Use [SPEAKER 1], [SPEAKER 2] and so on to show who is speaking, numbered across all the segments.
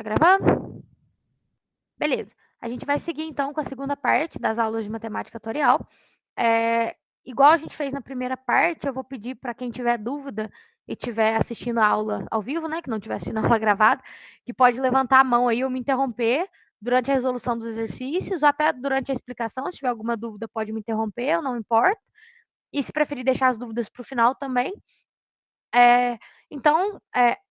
[SPEAKER 1] Tá gravando? Beleza. A gente vai seguir então com a segunda parte das aulas de matemática tutorial. Igual a gente fez na primeira parte, eu vou pedir para quem tiver dúvida e estiver assistindo a aula ao vivo, né, que não estiver assistindo a aula gravada, que pode levantar a mão aí ou me interromper durante a resolução dos exercícios, ou até durante a explicação, se tiver alguma dúvida pode me interromper, eu não importo. E se preferir deixar as dúvidas para o final também. Então,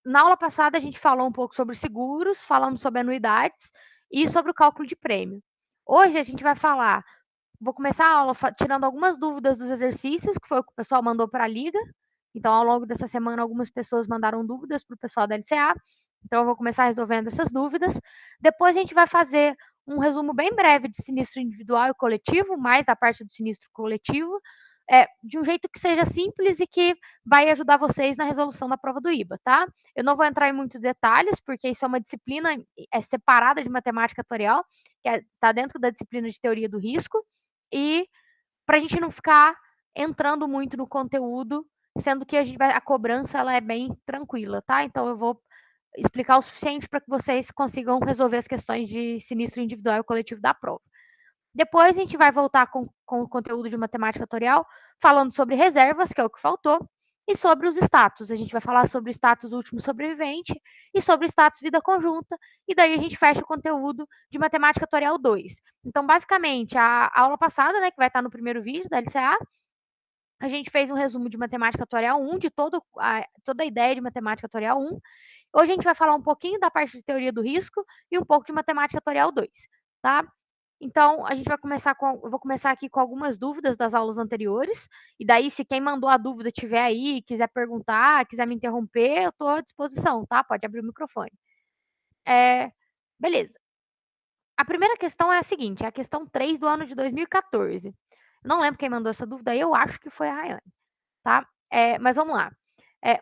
[SPEAKER 1] na aula passada a gente falou um pouco sobre seguros, falamos sobre anuidades e sobre o cálculo de prêmio. Hoje a gente vai falar, vou começar a aula tirando algumas dúvidas dos exercícios, que foi o que o pessoal mandou para a Liga. Então, ao longo dessa semana, algumas pessoas mandaram dúvidas para o pessoal da LCA. Então, eu vou começar resolvendo essas dúvidas. Depois, a gente vai fazer um resumo bem breve de sinistro individual e coletivo, mais da parte do sinistro coletivo, de um jeito que seja simples e que vai ajudar vocês na resolução da prova do IBA, tá? Eu não vou entrar em muitos detalhes, porque isso é uma disciplina separada de matemática tutorial, que está dentro da disciplina de teoria do risco, e para a gente não ficar entrando muito no conteúdo, sendo que a cobrança ela é bem tranquila, tá? Então eu vou explicar o suficiente para que vocês consigam resolver as questões de sinistro individual e coletivo da prova. Depois a gente vai voltar com o conteúdo de matemática tutorial, falando sobre reservas, que é o que faltou, e sobre os status. A gente vai falar sobre o status último sobrevivente e sobre o status vida conjunta, e daí a gente fecha o conteúdo de matemática tutorial 2. Então, basicamente, a aula passada, né, que vai estar no primeiro vídeo da LCA, a gente fez um resumo de matemática tutorial 1, de toda a ideia de matemática tutorial 1. Hoje a gente vai falar um pouquinho da parte de teoria do risco e um pouco de matemática tutorial 2, tá? Então, a gente vai começar eu vou começar aqui com algumas dúvidas das aulas anteriores, e daí, se quem mandou a dúvida tiver aí, quiser perguntar, quiser me interromper, eu estou à disposição, tá? Pode abrir o microfone. Beleza. A primeira questão é a seguinte, é a questão 3 do ano de 2014. Não lembro quem mandou essa dúvida aí, eu acho que foi a Rayane, tá? Mas vamos lá.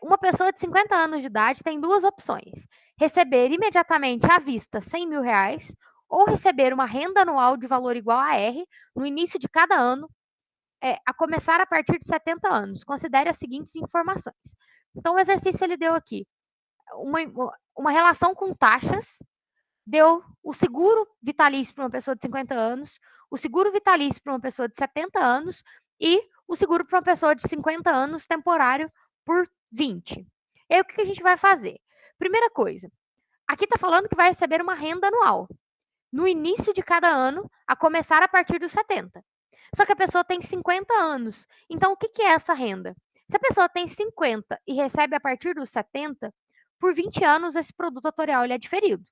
[SPEAKER 1] Uma pessoa de 50 anos de idade tem duas opções: receber imediatamente à vista R$ 100.000 ou receber uma renda anual de valor igual a R no início de cada ano, a começar a partir de 70 anos. Considere as seguintes informações. Então, o exercício ele deu aqui uma relação com taxas, deu o seguro vitalício para uma pessoa de 50 anos, o seguro vitalício para uma pessoa de 70 anos e o seguro para uma pessoa de 50 anos temporário por 20. E aí, o que a gente vai fazer? Primeira coisa, aqui está falando que vai receber uma renda anual no início de cada ano, a começar a partir dos 70. Só que a pessoa tem 50 anos. Então, o que é essa renda? Se a pessoa tem 50 e recebe a partir dos 70, por 20 anos esse produto atuarial ele é diferido.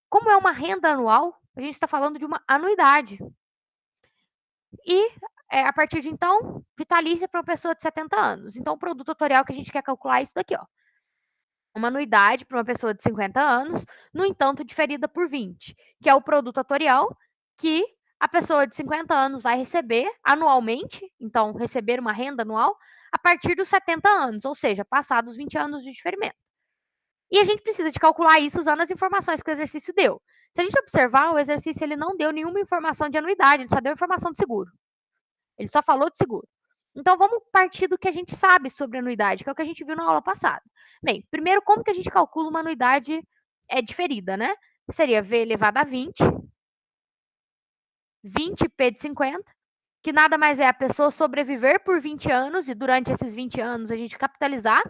[SPEAKER 1] Como é uma renda anual, a gente está falando de uma anuidade. E, a partir de então, vitalícia para uma pessoa de 70 anos. Então, o produto atuarial que a gente quer calcular é isso daqui, ó. Uma anuidade para uma pessoa de 50 anos, no entanto, diferida por 20, que é o produto atuarial que a pessoa de 50 anos vai receber anualmente, então, receber uma renda anual, a partir dos 70 anos, ou seja, passados 20 anos de diferimento. E a gente precisa de calcular isso usando as informações que o exercício deu. Se a gente observar, o exercício ele não deu nenhuma informação de anuidade, ele só deu informação de seguro. Ele só falou de seguro. Então, vamos partir do que a gente sabe sobre anuidade, que é o que a gente viu na aula passada. Bem, primeiro, como que a gente calcula uma anuidade diferida, né? Seria V elevado a 20, 20p de 50, que nada mais é a pessoa sobreviver por 20 anos e durante esses 20 anos a gente capitalizar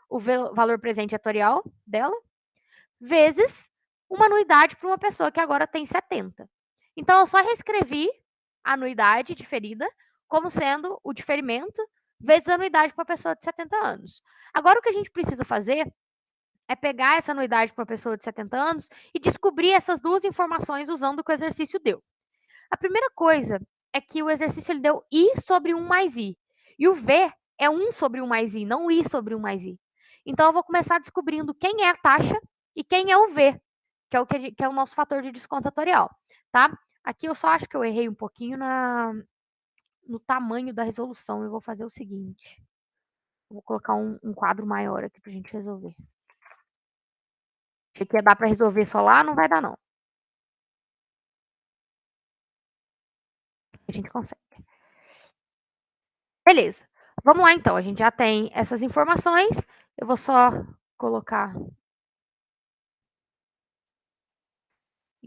[SPEAKER 1] o valor presente atorial dela, vezes uma anuidade para uma pessoa que agora tem 70. Então, eu só reescrevi a anuidade diferida como sendo o diferimento vezes a anuidade para uma pessoa de 70 anos. Agora, o que a gente precisa fazer é pegar essa anuidade para uma pessoa de 70 anos e descobrir essas duas informações usando o que o exercício deu. A primeira coisa é que o exercício ele deu I sobre 1 mais I. E o V é 1 sobre 1 mais I, não I sobre 1 mais I. Então, eu vou começar descobrindo quem é a taxa e quem é o V, que é o nosso fator de desconto atorial, tá? Aqui eu só acho que eu errei um pouquinho no tamanho da resolução. Eu vou fazer o seguinte. Vou colocar um quadro maior aqui para a gente resolver. Achei que ia dar para resolver só lá, não vai dar não. A gente consegue. Beleza. Vamos lá então, a gente já tem essas informações. Eu vou só colocar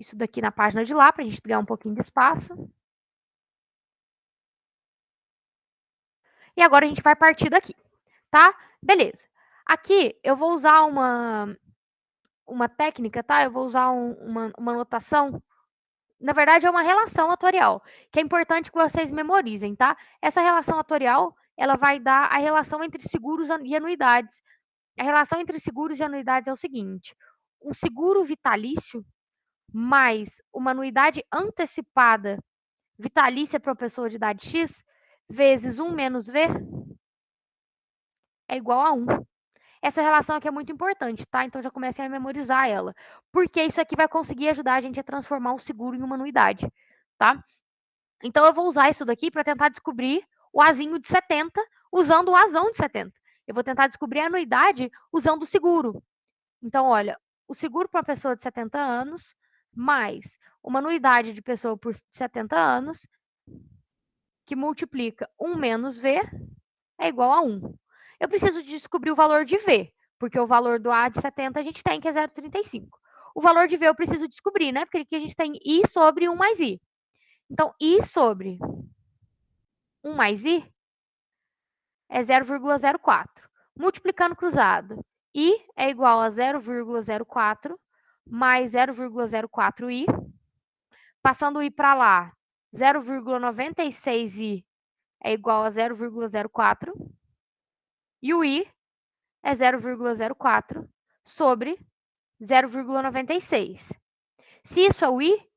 [SPEAKER 1] isso daqui na página de lá, para a gente ganhar um pouquinho de espaço. E agora a gente vai partir daqui, tá? Beleza. Aqui eu vou usar uma técnica, tá? Eu vou usar uma notação. Na verdade, é uma relação atorial, que é importante que vocês memorizem, tá? Essa relação atorial, ela vai dar a relação entre seguros e anuidades. A relação entre seguros e anuidades é o seguinte: um seguro vitalício mais uma anuidade antecipada vitalícia para uma pessoa de idade X, vezes 1 menos V, é igual a 1. Essa relação aqui é muito importante, tá? Então já comecem a memorizar ela. Porque isso aqui vai conseguir ajudar a gente a transformar o seguro em uma anuidade, tá? Então eu vou usar isso daqui para tentar descobrir o Azinho de 70 usando o Azão de 70. Eu vou tentar descobrir a anuidade usando o seguro. Então, olha, o seguro para uma pessoa de 70 anos mais uma anuidade de pessoa por 70 anos que multiplica 1 menos V é igual a 1. Eu preciso de descobrir o valor de V, porque o valor do A de 70 a gente tem, que é 0,35. O valor de V eu preciso descobrir, né? Porque aqui a gente tem I sobre 1 mais I. Então, I sobre 1 mais I é 0,04. Multiplicando cruzado, I é igual a 0,04 mais 0,04I. Passando o I para lá, 0,96I é igual a 0,04. E o I é 0,04 sobre 0,96. Se isso é o I,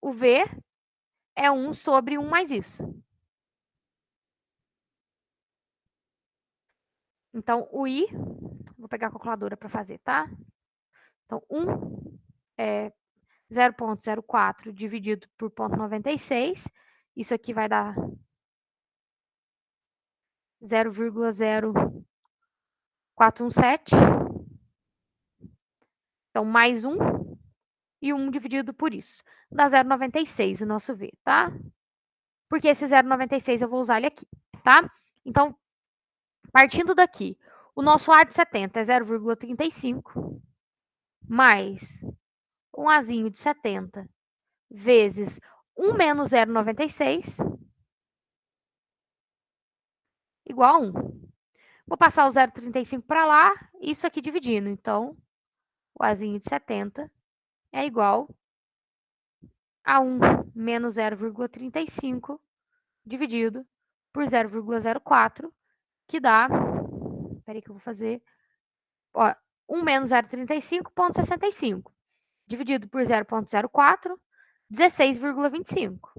[SPEAKER 1] o V é 1 sobre 1 mais isso. Então, o I, vou pegar a calculadora para fazer, tá? Então, 1 é 0,04 dividido por 0,96. Isso aqui vai dar 0,0417. Então, mais 1 e 1 dividido por isso. Dá 0,96 o nosso V, tá? Porque esse 0,96 eu vou usar ele aqui, tá? Então, partindo daqui, o nosso A de 70 é 0,35 mais um Azinho de 70 vezes 1 menos 0,96 igual a 1. Vou passar o 0,35 para lá, isso aqui dividindo. Então, o Azinho de 70 é igual a 1 menos 0,35 dividido por 0,04, que dá... Espera aí que eu vou fazer... Ó, 1 menos 0,35,65 dividido por 0,04, 16,25.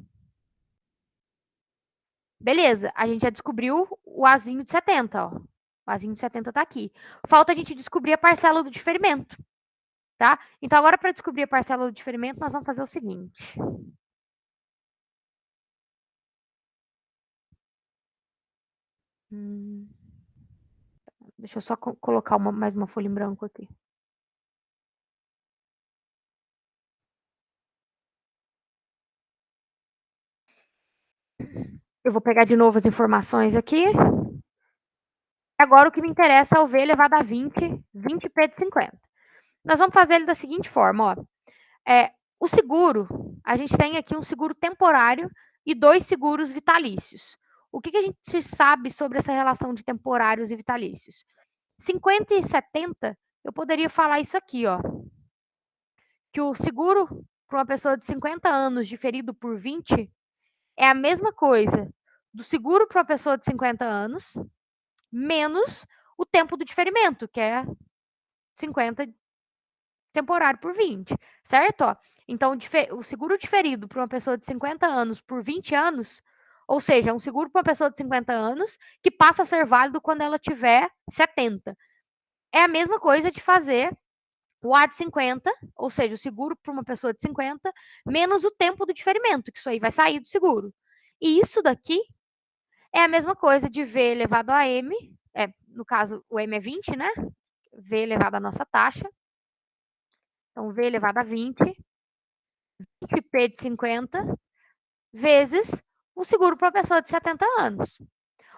[SPEAKER 1] Beleza, a gente já descobriu o Azinho de 70, ó. O Azinho de 70 tá aqui. Falta a gente descobrir a parcela do diferimento, tá? Então, agora, para descobrir a parcela do diferimento, nós vamos fazer o seguinte. Deixa eu só colocar mais uma folha em branco aqui. Eu vou pegar de novo as informações aqui. Agora, o que me interessa é o V elevado a 20, 20p de 50. Nós vamos fazer ele da seguinte forma, ó. O seguro, a gente tem aqui um seguro temporário e 2 seguros vitalícios. O que a gente sabe sobre essa relação de temporários e vitalícios? 50 e 70, eu poderia falar isso aqui, ó. Que o seguro para uma pessoa de 50 anos diferido por 20 é a mesma coisa do seguro para uma pessoa de 50 anos menos o tempo do diferimento, que é 50 temporário por 20, certo? Ó, então, o seguro diferido para uma pessoa de 50 anos por 20 anos, ou seja, um seguro para uma pessoa de 50 anos que passa a ser válido quando ela tiver 70. É a mesma coisa de fazer o A de 50, ou seja, o seguro para uma pessoa de 50, menos o tempo do diferimento, que isso aí vai sair do seguro. E isso daqui é a mesma coisa de V elevado a M, no caso, o M é 20, né? V elevado à nossa taxa. Então, V elevado a 20, 20p de 50, vezes o seguro para uma pessoa de 70 anos.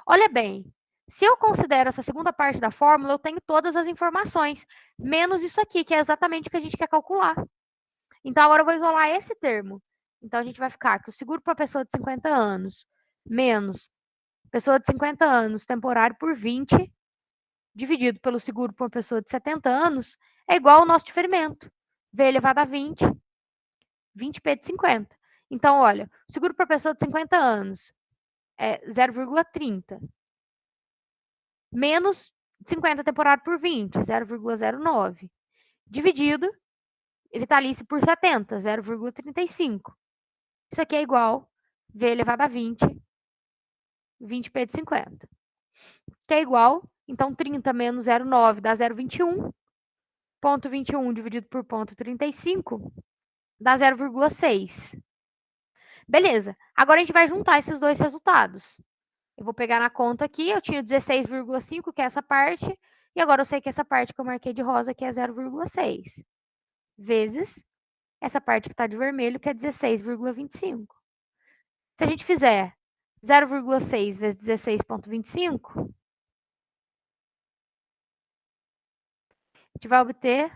[SPEAKER 1] Olha bem, se eu considero essa segunda parte da fórmula, eu tenho todas as informações, menos isso aqui, que é exatamente o que a gente quer calcular. Então, agora eu vou isolar esse termo. Então, a gente vai ficar que o seguro para pessoa de 50 anos menos pessoa de 50 anos temporário por 20, dividido pelo seguro para uma pessoa de 70 anos, é igual ao nosso diferimento. V elevado a 20, 20p de 50. Então, olha, o seguro para pessoa de 50 anos é 0,30. Menos 50 temporário por 20, 0,09. Dividido, vitalício por 70, 0,35. Isso aqui é igual V elevado a 20, 20p de 50. Que é igual, então 30 menos 0,9 dá 0,21. Ponto 21 dividido por ponto 35 dá 0,6. Beleza. Agora a gente vai juntar esses dois resultados. Eu vou pegar na conta aqui, eu tinha 16,5, que é essa parte, e agora eu sei que essa parte que eu marquei de rosa aqui é 0,6. Vezes essa parte que está de vermelho, que é 16,25. Se a gente fizer 0,6 vezes 16,25, a gente vai obter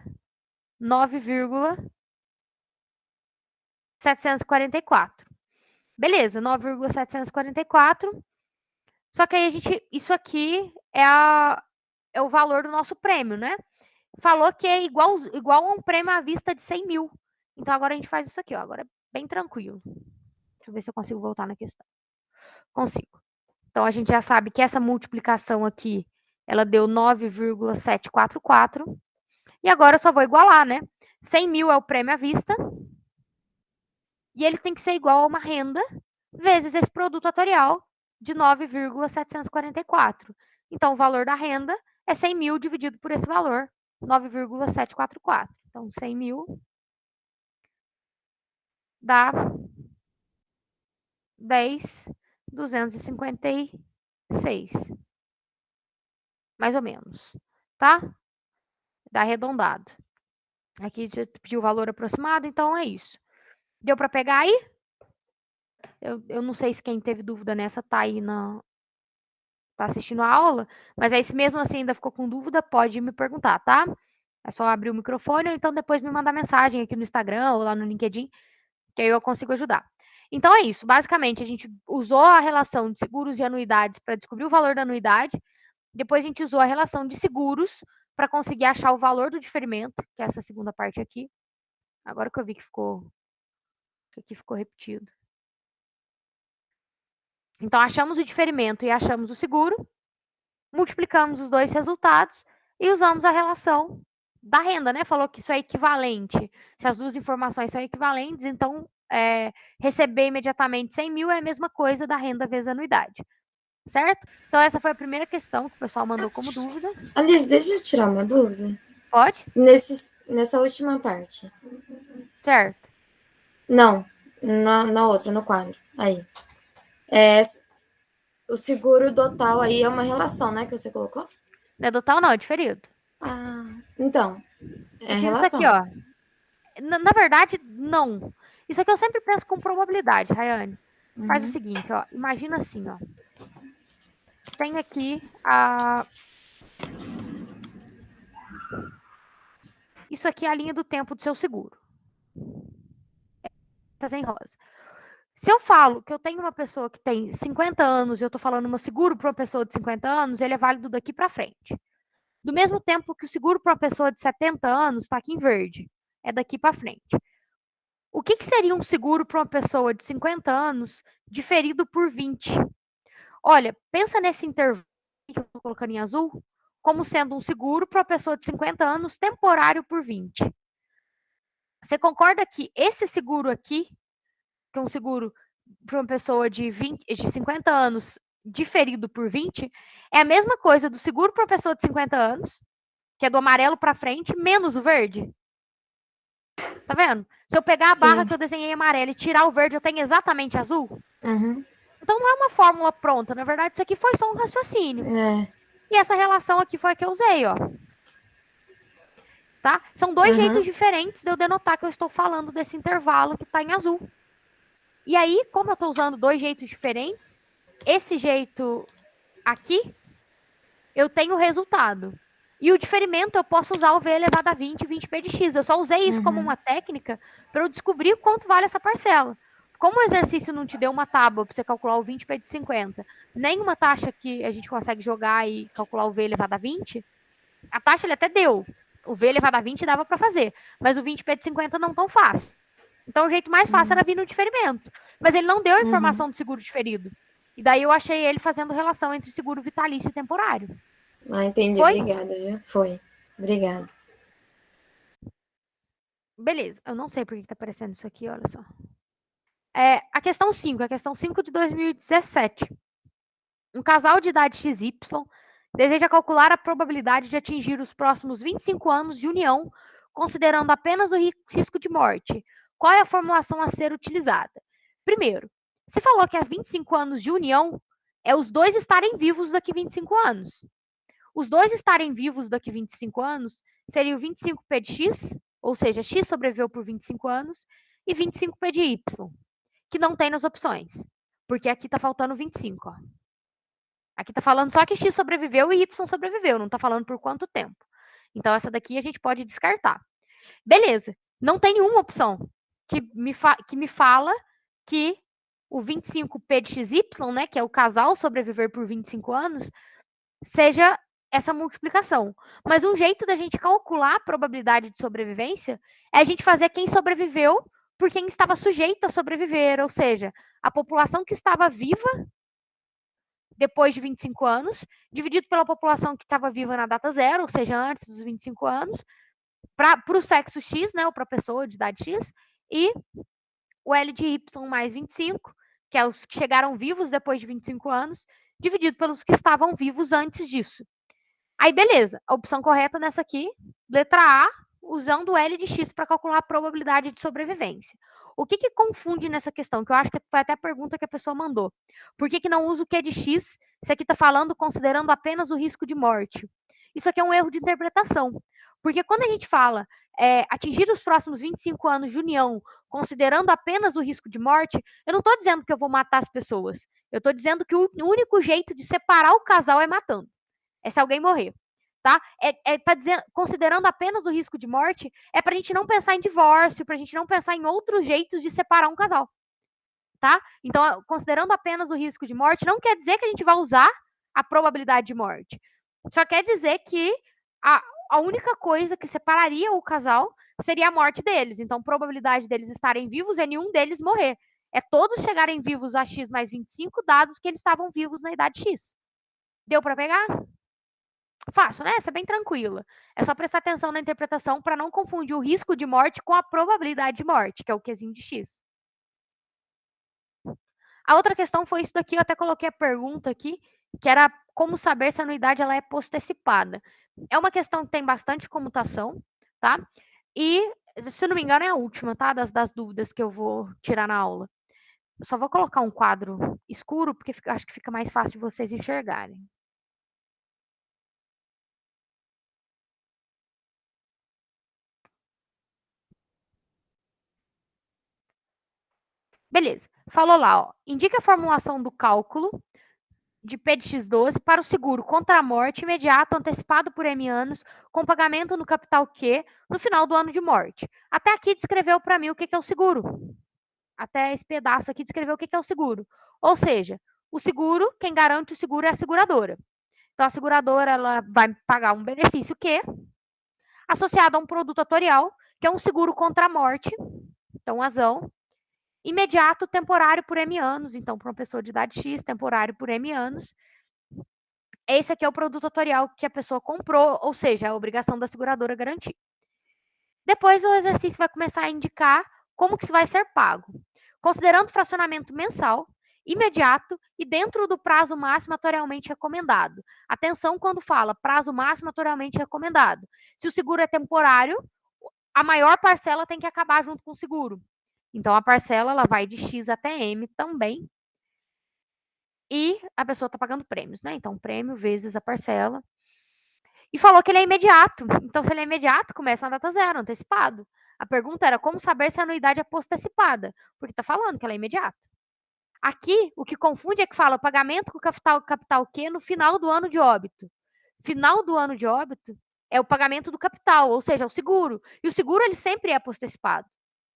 [SPEAKER 1] 9,744. Beleza, 9,744. Só que aí a gente, isso aqui é o valor do nosso prêmio, né? Falou que é igual a um prêmio à vista de 100 mil. Então agora a gente faz isso aqui, ó. Agora é bem tranquilo. Deixa eu ver se eu consigo voltar na questão. Consigo. Então a gente já sabe que essa multiplicação aqui, ela deu 9,744. E agora eu só vou igualar, né? 100 mil é o prêmio à vista. E ele tem que ser igual a uma renda vezes esse produto atorial de 9,744. Então, o valor da renda é 100 mil dividido por esse valor, 9,744. Então, 100 mil dá 10,256. Mais ou menos, tá? Dá arredondado. Aqui já pediu o valor aproximado, então é isso. Deu para pegar aí? Eu não sei se quem teve dúvida nessa tá aí tá assistindo a aula, mas aí se mesmo assim ainda ficou com dúvida, pode me perguntar, tá? É só abrir o microfone ou então depois me mandar mensagem aqui no Instagram ou lá no LinkedIn, que aí eu consigo ajudar. Então é isso, basicamente a gente usou a relação de seguros e anuidades para descobrir o valor da anuidade, depois a gente usou a relação de seguros para conseguir achar o valor do diferimento, que é essa segunda parte aqui. Agora que eu vi que aqui ficou repetido. Então achamos o diferimento e achamos o seguro, multiplicamos os dois resultados e usamos a relação da renda, né? Falou que isso é equivalente. Se as duas informações são equivalentes, então receber imediatamente 100 mil é a mesma coisa da renda vezes a anuidade. Certo? Então, essa foi a primeira questão que o pessoal mandou como dúvida.
[SPEAKER 2] Aliás, deixa eu tirar uma dúvida.
[SPEAKER 1] Pode?
[SPEAKER 2] Nessa última parte.
[SPEAKER 1] Certo.
[SPEAKER 2] Não, na outra, no quadro. Aí. O seguro total aí é uma relação, né, que você colocou?
[SPEAKER 1] Não é total, não, é diferido.
[SPEAKER 2] Ah, então. É
[SPEAKER 1] Eu fiz isso aqui,
[SPEAKER 2] relação.
[SPEAKER 1] ó. Na verdade, não. Isso aqui eu sempre penso com probabilidade, Rayane. Faz o seguinte, ó. Imagina assim, ó. Tem aqui Isso aqui é a linha do tempo do seu seguro. Fazer em rosa. Se eu falo que eu tenho uma pessoa que tem 50 anos e eu estou falando um seguro para uma pessoa de 50 anos, ele é válido daqui para frente. Do mesmo tempo que o seguro para uma pessoa de 70 anos está aqui em verde, é daqui para frente. O que seria um seguro para uma pessoa de 50 anos diferido por 20? Olha, pensa nesse intervalo que eu estou colocando em azul como sendo um seguro para uma pessoa de 50 anos temporário por 20. Você concorda que esse seguro aqui, que é um seguro para uma pessoa de 50 anos diferido por 20, é a mesma coisa do seguro para uma pessoa de 50 anos, que é do amarelo para frente, menos o verde? Tá vendo? Se eu pegar a barra que eu desenhei amarela e tirar o verde, eu tenho exatamente azul?
[SPEAKER 2] Uhum.
[SPEAKER 1] Então não é uma fórmula pronta. Na verdade, isso aqui foi só um raciocínio. E essa relação aqui foi a que eu usei, ó. Tá? São dois jeitos diferentes de eu denotar que eu estou falando desse intervalo que está em azul. E aí, como eu estou usando dois jeitos diferentes, esse jeito aqui, eu tenho o resultado. E o diferimento eu posso usar o V elevado a 20 e 20p de x. Eu só usei isso como uma técnica para eu descobrir quanto vale essa parcela. Como o exercício não te deu uma tábua para você calcular o 20p de 50, nem uma taxa que a gente consegue jogar e calcular o V elevado a 20, a taxa ele até deu. O V elevado a 20 dava para fazer, mas o 20p de 50 não tão fácil. Então o jeito mais fácil era vir no diferimento. Mas ele não deu a informação do seguro diferido. E daí eu achei ele fazendo relação entre seguro vitalício e temporário.
[SPEAKER 2] Ah, entendi.
[SPEAKER 1] Foi?
[SPEAKER 2] Obrigada, já foi. Obrigada.
[SPEAKER 1] Beleza, eu não sei por que tá aparecendo isso aqui, olha só. A questão 5 de 2017. Um casal de idade XY deseja calcular a probabilidade de atingir os próximos 25 anos de união, considerando apenas o risco de morte. Qual é a formulação a ser utilizada? Primeiro, se falou que há 25 anos de união, é os dois estarem vivos daqui 25 anos. Os dois estarem vivos daqui 25 anos seria o 25p de x, ou seja, x sobreviveu por 25 anos, e 25p de y, que não tem nas opções, porque aqui está faltando 25. Ó. Aqui está falando só que x sobreviveu e y sobreviveu, não está falando por quanto tempo. Então, essa daqui a gente pode descartar. Beleza, não tem uma opção que me fala que o 25p de xy, né, que é o casal sobreviver por 25 anos, seja essa multiplicação. Mas um jeito da gente calcular a probabilidade de sobrevivência é a gente fazer quem sobreviveu por quem estava sujeito a sobreviver, ou seja, a população que estava viva depois de 25 anos, dividido pela população que estava viva na data zero, ou seja, antes dos 25 anos, para o sexo X, né, ou para a pessoa de idade X, e o L de Y mais 25, que é os que chegaram vivos depois de 25 anos, dividido pelos que estavam vivos antes disso. Aí, beleza. A opção correta nessa aqui, letra A, usando o L de X para calcular a probabilidade de sobrevivência. O que confunde nessa questão? Que eu acho que foi até a pergunta que a pessoa mandou. Por que não usa o Q de X se aqui está falando considerando apenas o risco de morte? Isso aqui é um erro de interpretação. Porque quando a gente fala atingir os próximos 25 anos de união, considerando apenas o risco de morte, eu não estou dizendo que eu vou matar as pessoas. Eu estou dizendo que o único jeito de separar o casal é matando. É se alguém morrer, tá? Tá dizendo, considerando apenas o risco de morte, é para a gente não pensar em divórcio, para a gente não pensar em outros jeitos de separar um casal, tá? Então, considerando apenas o risco de morte, não quer dizer que a gente vai usar a probabilidade de morte. Só quer dizer que a única coisa que separaria o casal seria a morte deles. Então, a probabilidade deles estarem vivos é nenhum deles morrer. É todos chegarem vivos a x mais 25, dados que eles estavam vivos na idade x. Deu para pegar? Fácil, né? Essa é bem tranquila. É só prestar atenção na interpretação para não confundir o risco de morte com a probabilidade de morte, que é o Qzinho de X. A outra questão foi isso daqui, eu até coloquei a pergunta aqui, que era como saber se a anuidade ela é postecipada. É uma questão que tem bastante comutação, tá? E, se não me engano, é a última, tá? Das dúvidas que eu vou tirar na aula. Eu só vou colocar um quadro escuro, porque acho que fica mais fácil de vocês enxergarem. Beleza. Falou lá, ó. Indica a formulação do cálculo de P de X12 para o seguro contra a morte imediato antecipado por M anos, com pagamento no capital Q no final do ano de morte. Até aqui descreveu para mim o que é o seguro. Até esse pedaço aqui descreveu o que é o seguro. Ou seja, o seguro, quem garante o seguro é a seguradora. Então, a seguradora ela vai pagar um benefício Q associado a um produto atorial, que é um seguro contra a morte, então, azão, imediato, temporário por M anos. Então, para uma pessoa de idade X, temporário por M anos. Esse aqui é o produto atorial que a pessoa comprou, ou seja, é a obrigação da seguradora garantir. Depois, o exercício vai começar a indicar como que isso vai ser pago. Considerando fracionamento mensal, imediato e dentro do prazo máximo atorialmente recomendado. Atenção quando fala prazo máximo atorialmente recomendado. Se o seguro é temporário, a maior parcela tem que acabar junto com o seguro. Então, a parcela ela vai de X até M também. E a pessoa está pagando prêmios, né? Então, prêmio vezes a parcela. E falou que ele é imediato. Então, se ele é imediato, começa na data zero, antecipado. A pergunta era como saber se a anuidade é postecipada, porque está falando que ela é imediata. Aqui, o que confunde é que fala pagamento com capital Q no final do ano de óbito. Final do ano de óbito é o pagamento do capital, ou seja, o seguro. E o seguro, ele sempre é postecipado.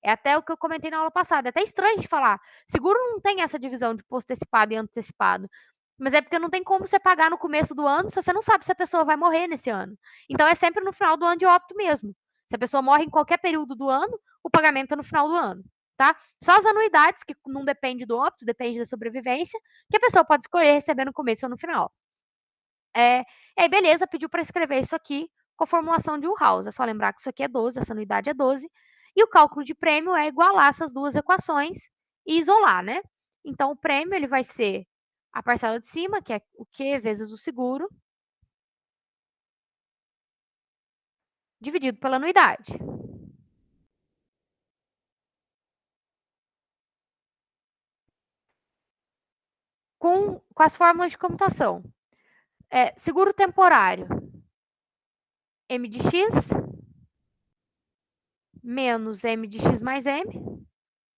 [SPEAKER 1] É até o que eu comentei na aula passada. É até estranho a gente falar. Seguro não tem essa divisão de postecipado e antecipado. Mas é porque não tem como você pagar no começo do ano se você não sabe se a pessoa vai morrer nesse ano. Então é sempre no final do ano de óbito mesmo. Se a pessoa morre em qualquer período do ano, o pagamento é no final do ano, tá? Só as anuidades, que não depende do óbito, depende da sobrevivência, que a pessoa pode escolher receber no começo ou no final. E aí, beleza, pediu para escrever isso aqui com a formulação de House. É só lembrar que isso aqui é 12, essa anuidade é 12. E o cálculo de prêmio é igualar essas duas equações e isolar, né? Então, o prêmio ele vai ser a parcela de cima, que é o Q vezes o seguro, dividido pela anuidade. Com as fórmulas de computação. Seguro temporário, M de X, menos M de X mais M,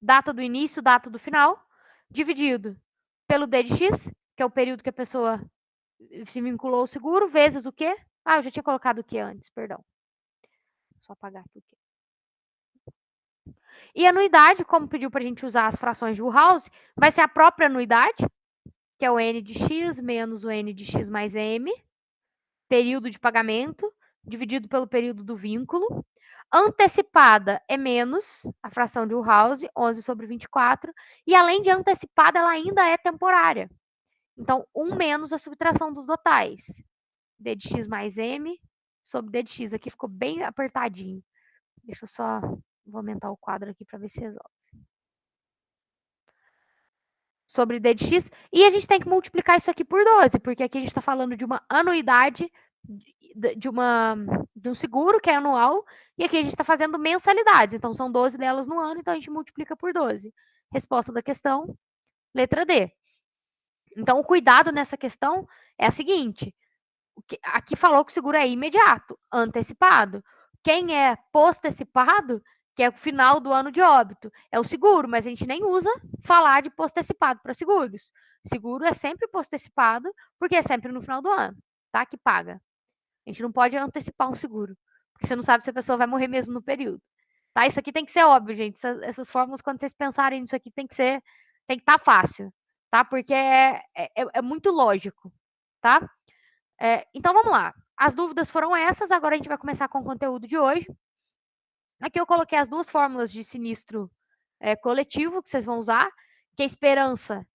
[SPEAKER 1] data do início, data do final, dividido pelo D de X, que é o período que a pessoa se vinculou ao seguro, vezes o quê? Eu já tinha colocado o quê antes, perdão. Só apagar aqui o quê. E a anuidade, como pediu para a gente usar as frações de Woolhouse, vai ser a própria anuidade, que é o N de X menos o N de X mais M, período de pagamento, dividido pelo período do vínculo. Antecipada é menos a fração de Woolhouse, 11 sobre 24, e além de antecipada, ela ainda é temporária. Então, 1 menos a subtração dos totais. D de X mais M sobre D de X. Aqui ficou bem apertadinho. Deixa eu só... Vou aumentar o quadro aqui para ver se resolve. Sobre D de X. E a gente tem que multiplicar isso aqui por 12, porque aqui a gente está falando de uma anuidade de um seguro que é anual, e aqui a gente está fazendo mensalidades. Então, são 12 delas no ano, então a gente multiplica por 12. Resposta da questão, letra D. Então, o cuidado nessa questão é a seguinte: aqui falou que o seguro é imediato, antecipado. Quem é postecipado, que é o final do ano de óbito, é o seguro, mas a gente nem usa falar de postecipado para seguros. Seguro é sempre postecipado, porque é sempre no final do ano, tá? Que paga. A gente não pode antecipar um seguro, porque você não sabe se a pessoa vai morrer mesmo no período. Tá? Isso aqui tem que ser óbvio, gente. Essas fórmulas, quando vocês pensarem nisso aqui, tem que estar fácil, tá? Porque é muito lógico, tá? Então, vamos lá. As dúvidas foram essas, agora a gente vai começar com o conteúdo de hoje. Aqui eu coloquei as duas fórmulas de sinistro coletivo que vocês vão usar, que a esperança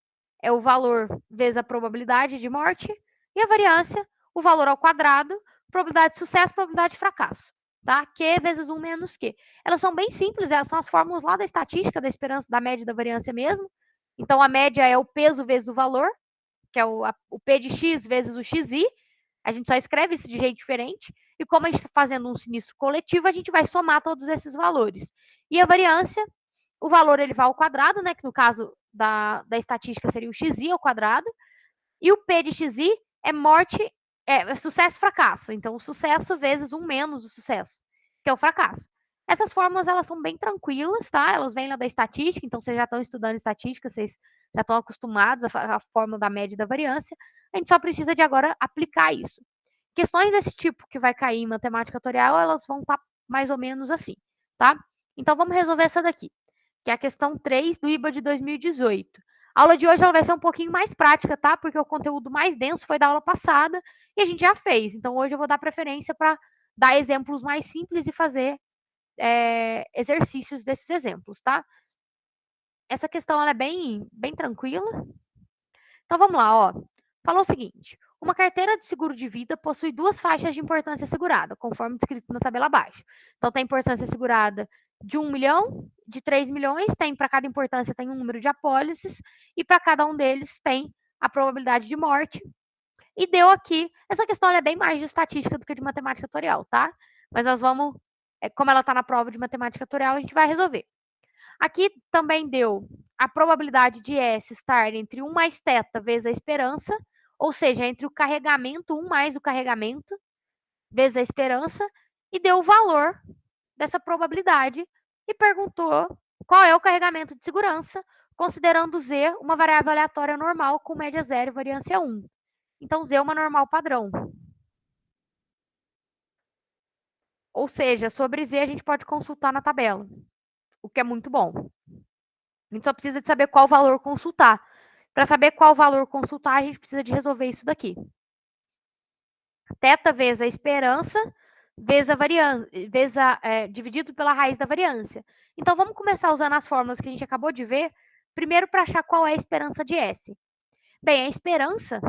[SPEAKER 1] é o valor vezes a probabilidade de morte, e a variância, o valor ao quadrado, probabilidade de sucesso, probabilidade de fracasso. Tá? Q vezes 1 menos Q. Elas são bem simples, elas são as fórmulas lá da estatística, da esperança, da média e da variância mesmo. Então, a média é o peso vezes o valor, que é o P de X vezes o XI. A gente só escreve isso de jeito diferente. E como a gente está fazendo um sinistro coletivo, a gente vai somar todos esses valores. E a variância, o valor ele vai ao quadrado, né? Que no caso da estatística seria o XI ao quadrado. E o P de XI é morte, sucesso e fracasso. Então, o sucesso vezes 1 menos o sucesso, que é o fracasso. Essas fórmulas, elas são bem tranquilas, tá? Elas vêm lá da estatística, então vocês já estão estudando estatística, vocês já estão acostumados à fórmula da média e da variância. A gente só precisa de agora aplicar isso. Questões desse tipo que vai cair em matemática tutorial, elas vão estar mais ou menos assim, tá? Então, vamos resolver essa daqui, que é a questão 3 do IBA de 2018. A aula de hoje ela vai ser um pouquinho mais prática, tá? Porque o conteúdo mais denso foi da aula passada e a gente já fez. Então, hoje eu vou dar preferência para dar exemplos mais simples e fazer exercícios desses exemplos, tá? Essa questão ela é bem tranquila. Então, vamos lá, ó. Falou o seguinte: uma carteira de seguro de vida possui duas faixas de importância segurada, conforme descrito na tabela abaixo. Então, tem importância segurada de 1 milhão, de 3 milhões, para cada importância tem um número de apólices, e para cada um deles tem a probabilidade de morte. E deu aqui, essa questão é bem mais de estatística do que de matemática tutorial, tá? Mas nós vamos, como ela está na prova de matemática tutorial, a gente vai resolver. Aqui também deu a probabilidade de S estar entre 1 mais θ vezes a esperança, ou seja, entre o carregamento, 1 mais o carregamento, vezes a esperança, e deu o valor dessa probabilidade e perguntou qual é o carregamento de segurança, considerando Z uma variável aleatória normal com média 0 e variância 1. Então, Z é uma normal padrão. Ou seja, sobre Z a gente pode consultar na tabela, o que é muito bom. A gente só precisa de saber qual valor consultar. Para saber qual valor consultar, a gente precisa de resolver isso daqui. Θ vezes a esperança, vezes a variância, dividido pela raiz da variância. Então, vamos começar usando as fórmulas que a gente acabou de ver, primeiro para achar qual é a esperança de S. Bem, a esperança,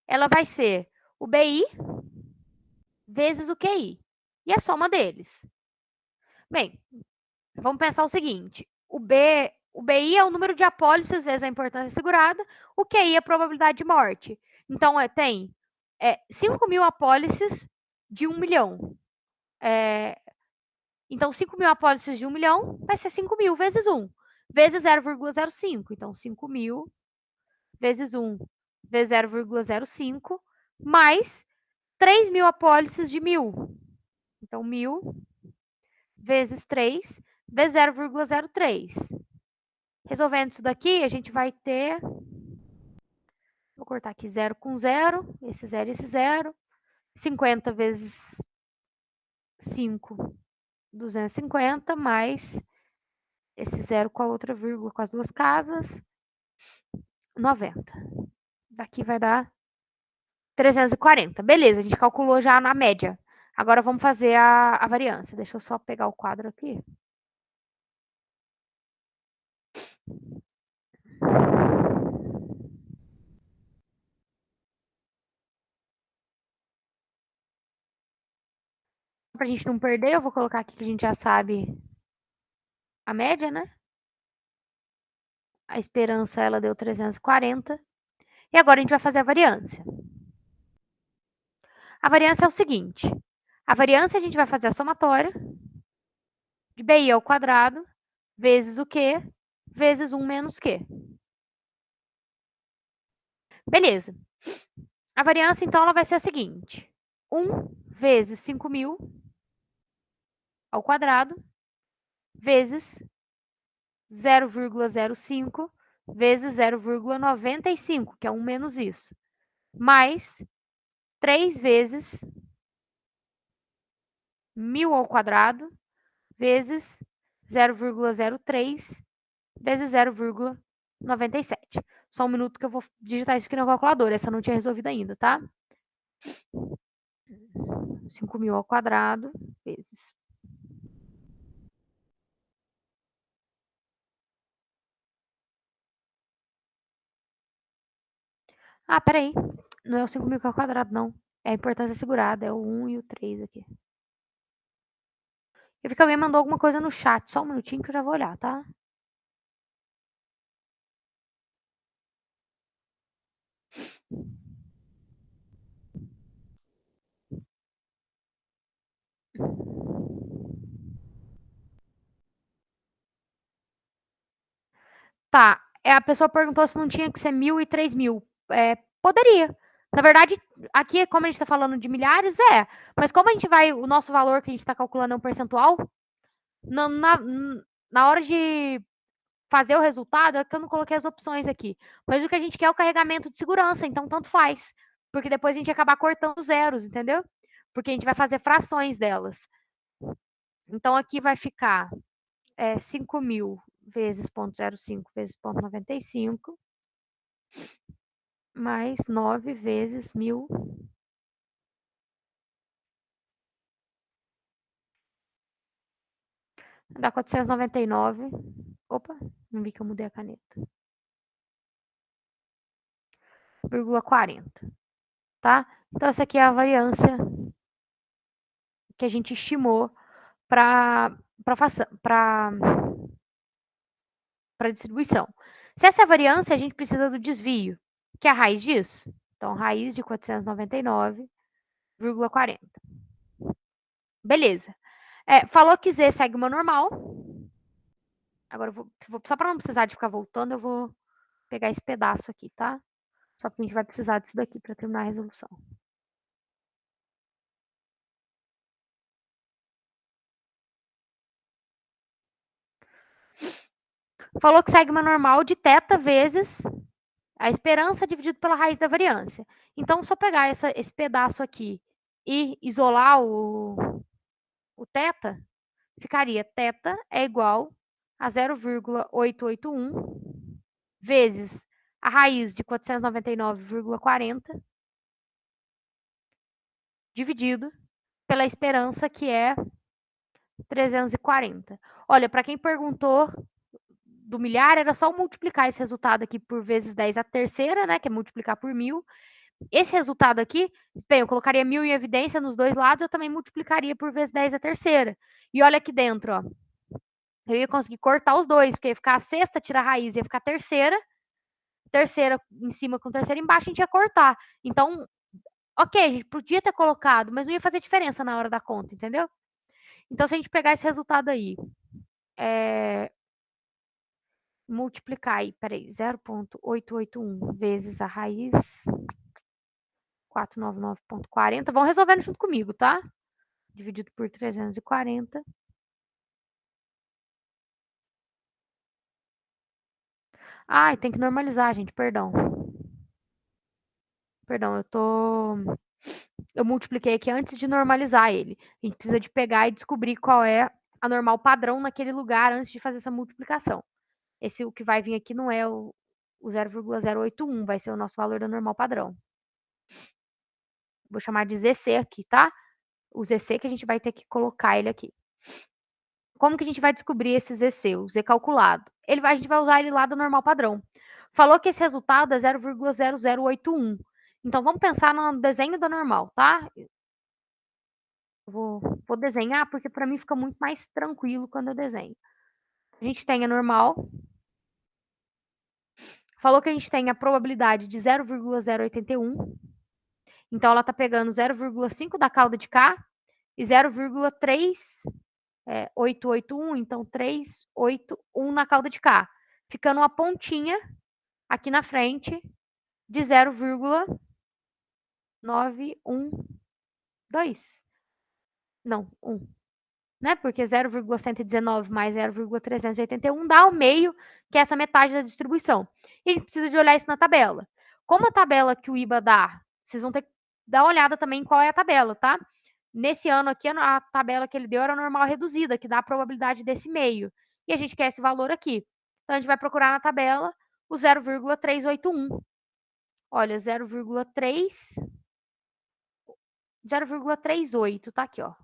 [SPEAKER 1] ela vai ser o BI vezes o QI, e a soma deles. Bem, vamos pensar o seguinte, o BI é o número de apólices vezes a importância segurada, o QI é a probabilidade de morte. Então, tem 5.000 apólices de 1 milhão. Então, 5.000 apólices de 1 milhão vai ser 5.000 vezes 1, vezes 0,05. Então, 5.000 vezes 1 vezes 0,05, mais 3.000 apólices de 1.000. Então, 1.000 vezes 3 vezes 0,03. Resolvendo isso daqui, a gente vai ter... Vou cortar aqui 0 com 0, esse 0 e esse 0. 50 vezes 5, 250, mais esse 0 com a outra vírgula, com as duas casas, 90. Daqui vai dar 340. Beleza, a gente calculou já na média. Agora vamos fazer a variância. Deixa eu só pegar o quadro aqui. Para a gente não perder, eu vou colocar aqui que a gente já sabe a média, né? A esperança, ela deu 340. E agora a gente vai fazer a variância. A variância é o seguinte. A variância a gente vai fazer a somatória de BI ao quadrado vezes o Q vezes 1 menos Q. Beleza. A variância, então, ela vai ser a seguinte. 1 vezes 5.000 ao quadrado vezes 0,05 vezes 0,95, que é 1 menos isso, mais 3 vezes 1.000 ao quadrado vezes 0,03 vezes 0,97. Só um minuto que eu vou digitar isso aqui na calculadora. Essa eu não tinha resolvido ainda, tá? 5.000 ao quadrado vezes... Ah, peraí. Não é o 5.000 ao quadrado, não. É a importância segurada. É o 1 e o 3 aqui. Eu vi que alguém mandou alguma coisa no chat. Só um minutinho que eu já vou olhar, tá? Tá. A pessoa perguntou se não tinha que ser 1.000 e 3.000. Poderia. Na verdade, aqui, como a gente está falando de milhares, mas como a gente vai, o nosso valor que a gente está calculando é um percentual, na hora de fazer o resultado, é que eu não coloquei as opções aqui. Mas o que a gente quer é o carregamento de segurança, então tanto faz. Porque depois a gente acaba cortando zeros, entendeu? Porque a gente vai fazer frações delas. Então, aqui vai ficar 5.000 vezes 0,05 vezes 0,95, mais 9 vezes 1.000. Dá 499. Opa, não vi que eu mudei a caneta. 0,40. Tá? Então, essa aqui é a variância que a gente estimou para distribuição. Se essa é a variância, a gente precisa do desvio, que é a raiz disso. Então, raiz de 499,40. Beleza. Falou que Z segue uma normal. Agora, só para não precisar de ficar voltando, eu vou pegar esse pedaço aqui, tá? Só que a gente vai precisar disso daqui para terminar a resolução. Falou que segue uma normal de θ vezes a esperança dividido pela raiz da variância. Então, só pegar esse pedaço aqui e isolar o θ, ficaria θ é igual a 0,881 vezes a raiz de 499,40 dividido pela esperança, que é 340. Olha, para quem perguntou do milhar, era só multiplicar esse resultado aqui por vezes 10 a terceira, né, que é multiplicar por 1.000. Esse resultado aqui, bem, eu colocaria 1.000 em evidência nos dois lados, eu também multiplicaria por vezes 10 a terceira. E olha aqui dentro, ó. Eu ia conseguir cortar os dois, porque ia ficar a sexta, tira a raiz, ia ficar a terceira em cima com terceira embaixo, a gente ia cortar. Então, ok, a gente podia ter colocado, mas não ia fazer diferença na hora da conta, entendeu? Então, se a gente pegar esse resultado aí, multiplicar aí, peraí, 0,881 vezes a raiz 499,40. Vão resolvendo junto comigo, tá? Dividido por 340. Ai, tem que normalizar, gente, perdão. Perdão, eu multipliquei aqui antes de normalizar ele. A gente precisa de pegar e descobrir qual é a normal padrão naquele lugar antes de fazer essa multiplicação. O que vai vir aqui não é o 0,081, vai ser o nosso valor da normal padrão. Vou chamar de ZC aqui, tá? O ZC que a gente vai ter que colocar ele aqui. Como que a gente vai descobrir esse ZC, o Z calculado? A gente vai usar ele lá do normal padrão. Falou que esse resultado é 0,0081. Então, vamos pensar no desenho da normal, tá? Vou desenhar, porque para mim fica muito mais tranquilo quando eu desenho. A gente tem a normal. Falou que a gente tem a probabilidade de 0,081. Então, ela está pegando 0,5 da cauda de cá e 0,3881. Então, 381 na cauda de cá. Ficando uma pontinha aqui na frente de 0,912. Não, 1. Né? Porque 0,119 mais 0,381 dá ao meio, que é essa metade da distribuição. E a gente precisa de olhar isso na tabela. Como a tabela que o IBA dá, vocês vão ter que dar uma olhada também em qual é a tabela, tá? Nesse ano aqui, a tabela que ele deu era normal reduzida, que dá a probabilidade desse meio. E a gente quer esse valor aqui. Então, a gente vai procurar na tabela o 0,381. Olha, 0,38, tá aqui, ó.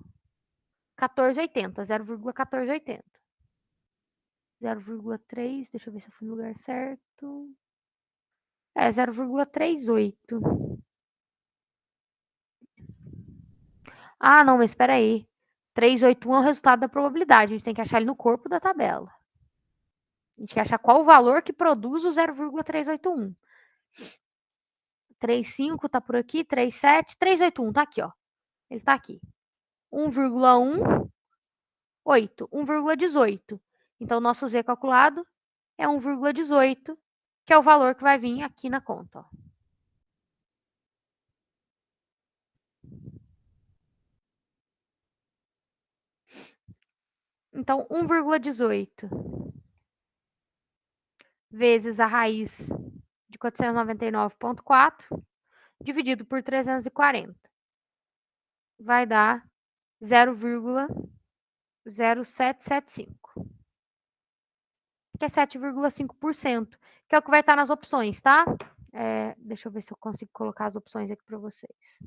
[SPEAKER 1] 1480, 0,1480. 0,3, deixa eu ver se eu fui no lugar certo. É 0,38. Ah, não, mas espera aí. 381 é o resultado da probabilidade. A gente tem que achar ele no corpo da tabela. A gente quer achar qual o valor que produz o 0,381. 35 tá por aqui, 37, 381 tá aqui, ó. Ele tá aqui. 1,18. 1,18. Então, o nosso Z calculado é 1,18, que é o valor que vai vir aqui na conta, ó. Então, 1,18 vezes a raiz de 499,4 dividido por 340 vai dar 0,0775, que é 7,5%, que é o que vai estar nas opções, tá? Deixa eu ver se eu consigo colocar as opções aqui para vocês.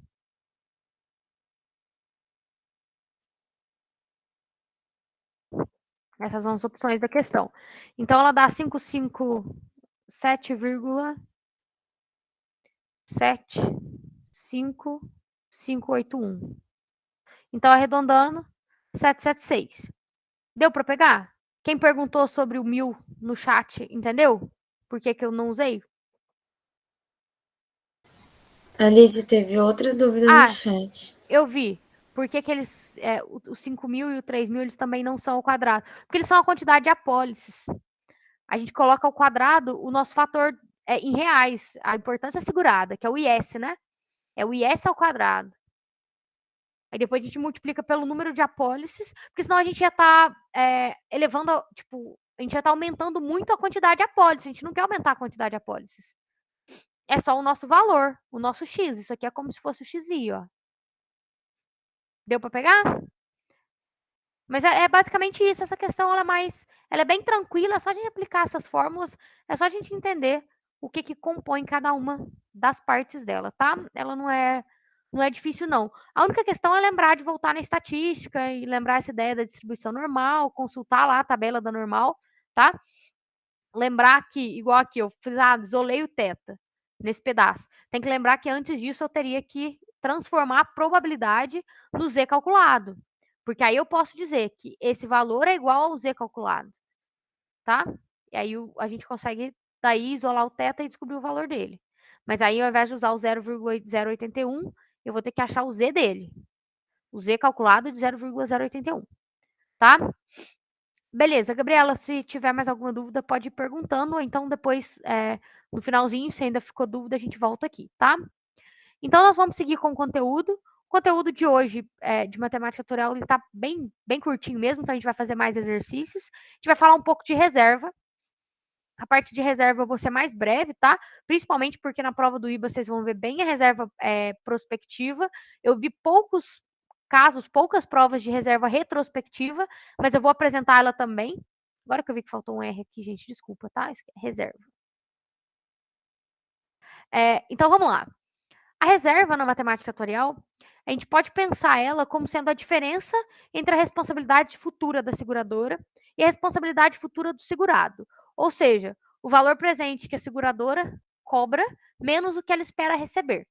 [SPEAKER 1] Essas são as opções da questão. Então, ela dá 7,75581. Então, arredondando, 776. Deu para pegar? Quem perguntou sobre o 1.000 no chat, entendeu? Por que eu não usei?
[SPEAKER 2] Alice, teve outra dúvida no chat.
[SPEAKER 1] Eu vi. Por que eles, os 5.000 e o 3.000, eles também não são ao quadrado? Porque eles são a quantidade de apólices. A gente coloca ao quadrado o nosso fator em reais, a importância segurada, que é o IS, né? É o IS ao quadrado. Aí depois a gente multiplica pelo número de apólices, porque senão a gente ia estar elevando, tipo, a gente ia estar aumentando muito a quantidade de apólices. A gente não quer aumentar a quantidade de apólices. É só o nosso valor, o nosso X. Isso aqui é como se fosse o XI, ó. Deu para pegar? Mas é basicamente isso, essa questão ela é bem tranquila, é só a gente aplicar essas fórmulas, é só a gente entender o que compõe cada uma das partes dela, tá? Ela não é difícil não. A única questão é lembrar de voltar na estatística e lembrar essa ideia da distribuição normal, consultar lá a tabela da normal, tá? Lembrar que, igual aqui, eu fiz, isolei o θ nesse pedaço. Tem que lembrar que antes disso eu teria que transformar a probabilidade no z calculado. Porque aí eu posso dizer que esse valor é igual ao z calculado, tá? E aí a gente consegue daí isolar o θ e descobrir o valor dele. Mas aí ao invés de usar o 0,081, eu vou ter que achar o z dele. O z calculado de 0,081, tá? Beleza, Gabriela, se tiver mais alguma dúvida, pode ir perguntando, ou então depois, no finalzinho, se ainda ficou dúvida, a gente volta aqui, tá? Então, nós vamos seguir com o conteúdo. O conteúdo de hoje, de matemática tutorial, ele tá bem, bem curtinho mesmo, então a gente vai fazer mais exercícios. A gente vai falar um pouco de reserva. A parte de reserva eu vou ser mais breve, tá? Principalmente porque na prova do IBA vocês vão ver bem a reserva prospectiva. Eu vi poucos casos, poucas provas de reserva retrospectiva, mas eu vou apresentar ela também. Agora que eu vi que faltou um R aqui, gente, desculpa, tá? Reserva. Então, vamos lá. A reserva na matemática atuarial, a gente pode pensar ela como sendo a diferença entre a responsabilidade futura da seguradora e a responsabilidade futura do segurado. Ou seja, o valor presente que a seguradora cobra menos o que ela espera receber.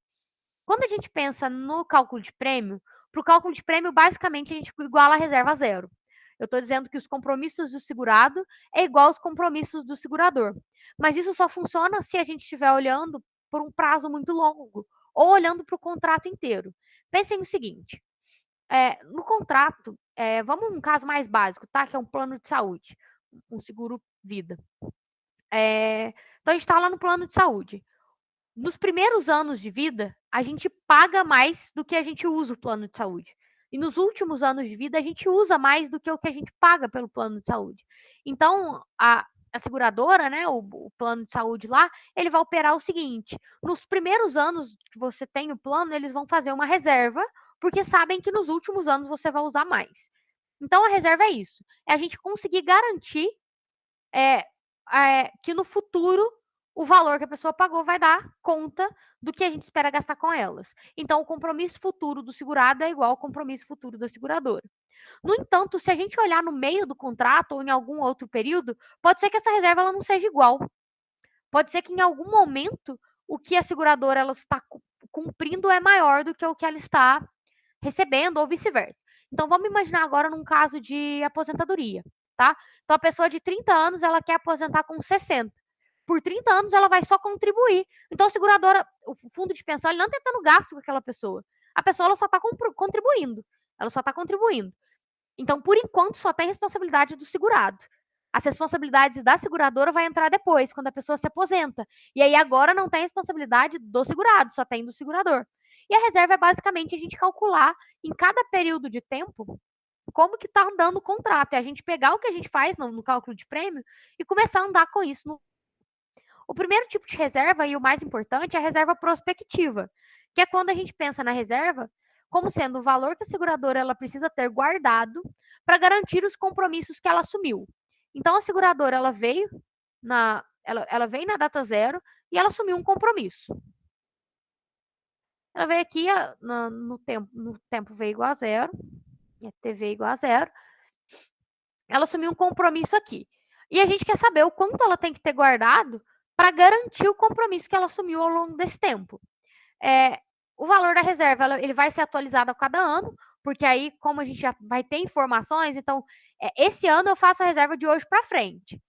[SPEAKER 1] Quando a gente pensa no cálculo de prêmio, para o cálculo de prêmio, basicamente, a gente iguala a reserva a zero. Eu estou dizendo que os compromissos do segurado é igual aos compromissos do segurador. Mas isso só funciona se a gente estiver olhando por um prazo muito longo ou olhando para o contrato inteiro. Pensem no seguinte: no contrato, vamos um caso mais básico, tá? Que é um plano de saúde, um seguro vida. Então, a gente está lá no plano de saúde. Nos primeiros anos de vida, a gente paga mais do que a gente usa o plano de saúde. E nos últimos anos de vida, a gente usa mais do que o que a gente paga pelo plano de saúde. Então, a seguradora, né, o plano de saúde lá, ele vai operar o seguinte: nos primeiros anos que você tem o plano, eles vão fazer uma reserva, porque sabem que nos últimos anos você vai usar mais. Então, a reserva é isso: é a gente conseguir garantir que no futuro o valor que a pessoa pagou vai dar conta do que a gente espera gastar com elas. Então, o compromisso futuro do segurado é igual ao compromisso futuro da seguradora. No entanto, se a gente olhar no meio do contrato ou em algum outro período, pode ser que essa reserva ela não seja igual. Pode ser que em algum momento o que a seguradora ela está cumprindo é maior do que o que ela está recebendo ou vice-versa. Então, vamos imaginar agora num caso de aposentadoria, tá? Então, a pessoa de 30 anos, ela quer aposentar com 60. Por 30 anos, ela vai só contribuir. Então, a seguradora, o fundo de pensão, ele não está tendo gasto com aquela pessoa. A pessoa, ela só está contribuindo. Ela só está contribuindo. Então, por enquanto, só tem responsabilidade do segurado. As responsabilidades da seguradora vai entrar depois, quando a pessoa se aposenta. E aí, agora, não tem responsabilidade do segurado, só tem do segurador. E a reserva é basicamente a gente calcular em cada período de tempo como que está andando o contrato. É a gente pegar o que a gente faz no cálculo de prêmio e começar a andar com isso. O primeiro tipo de reserva, e o mais importante, é a reserva prospectiva, que é quando a gente pensa na reserva como sendo o valor que a seguradora ela precisa ter guardado para garantir os compromissos que ela assumiu. Então, a seguradora ela veio ela veio na data zero e ela assumiu um compromisso. Ela veio aqui no tempo V igual a zero, TV igual a zero. Ela assumiu um compromisso aqui. E a gente quer saber o quanto ela tem que ter guardado para garantir o compromisso que ela assumiu ao longo desse tempo. O valor da reserva ele vai ser atualizado a cada ano, porque aí, como a gente já vai ter informações, então, esse ano eu faço a reserva de hoje para frente.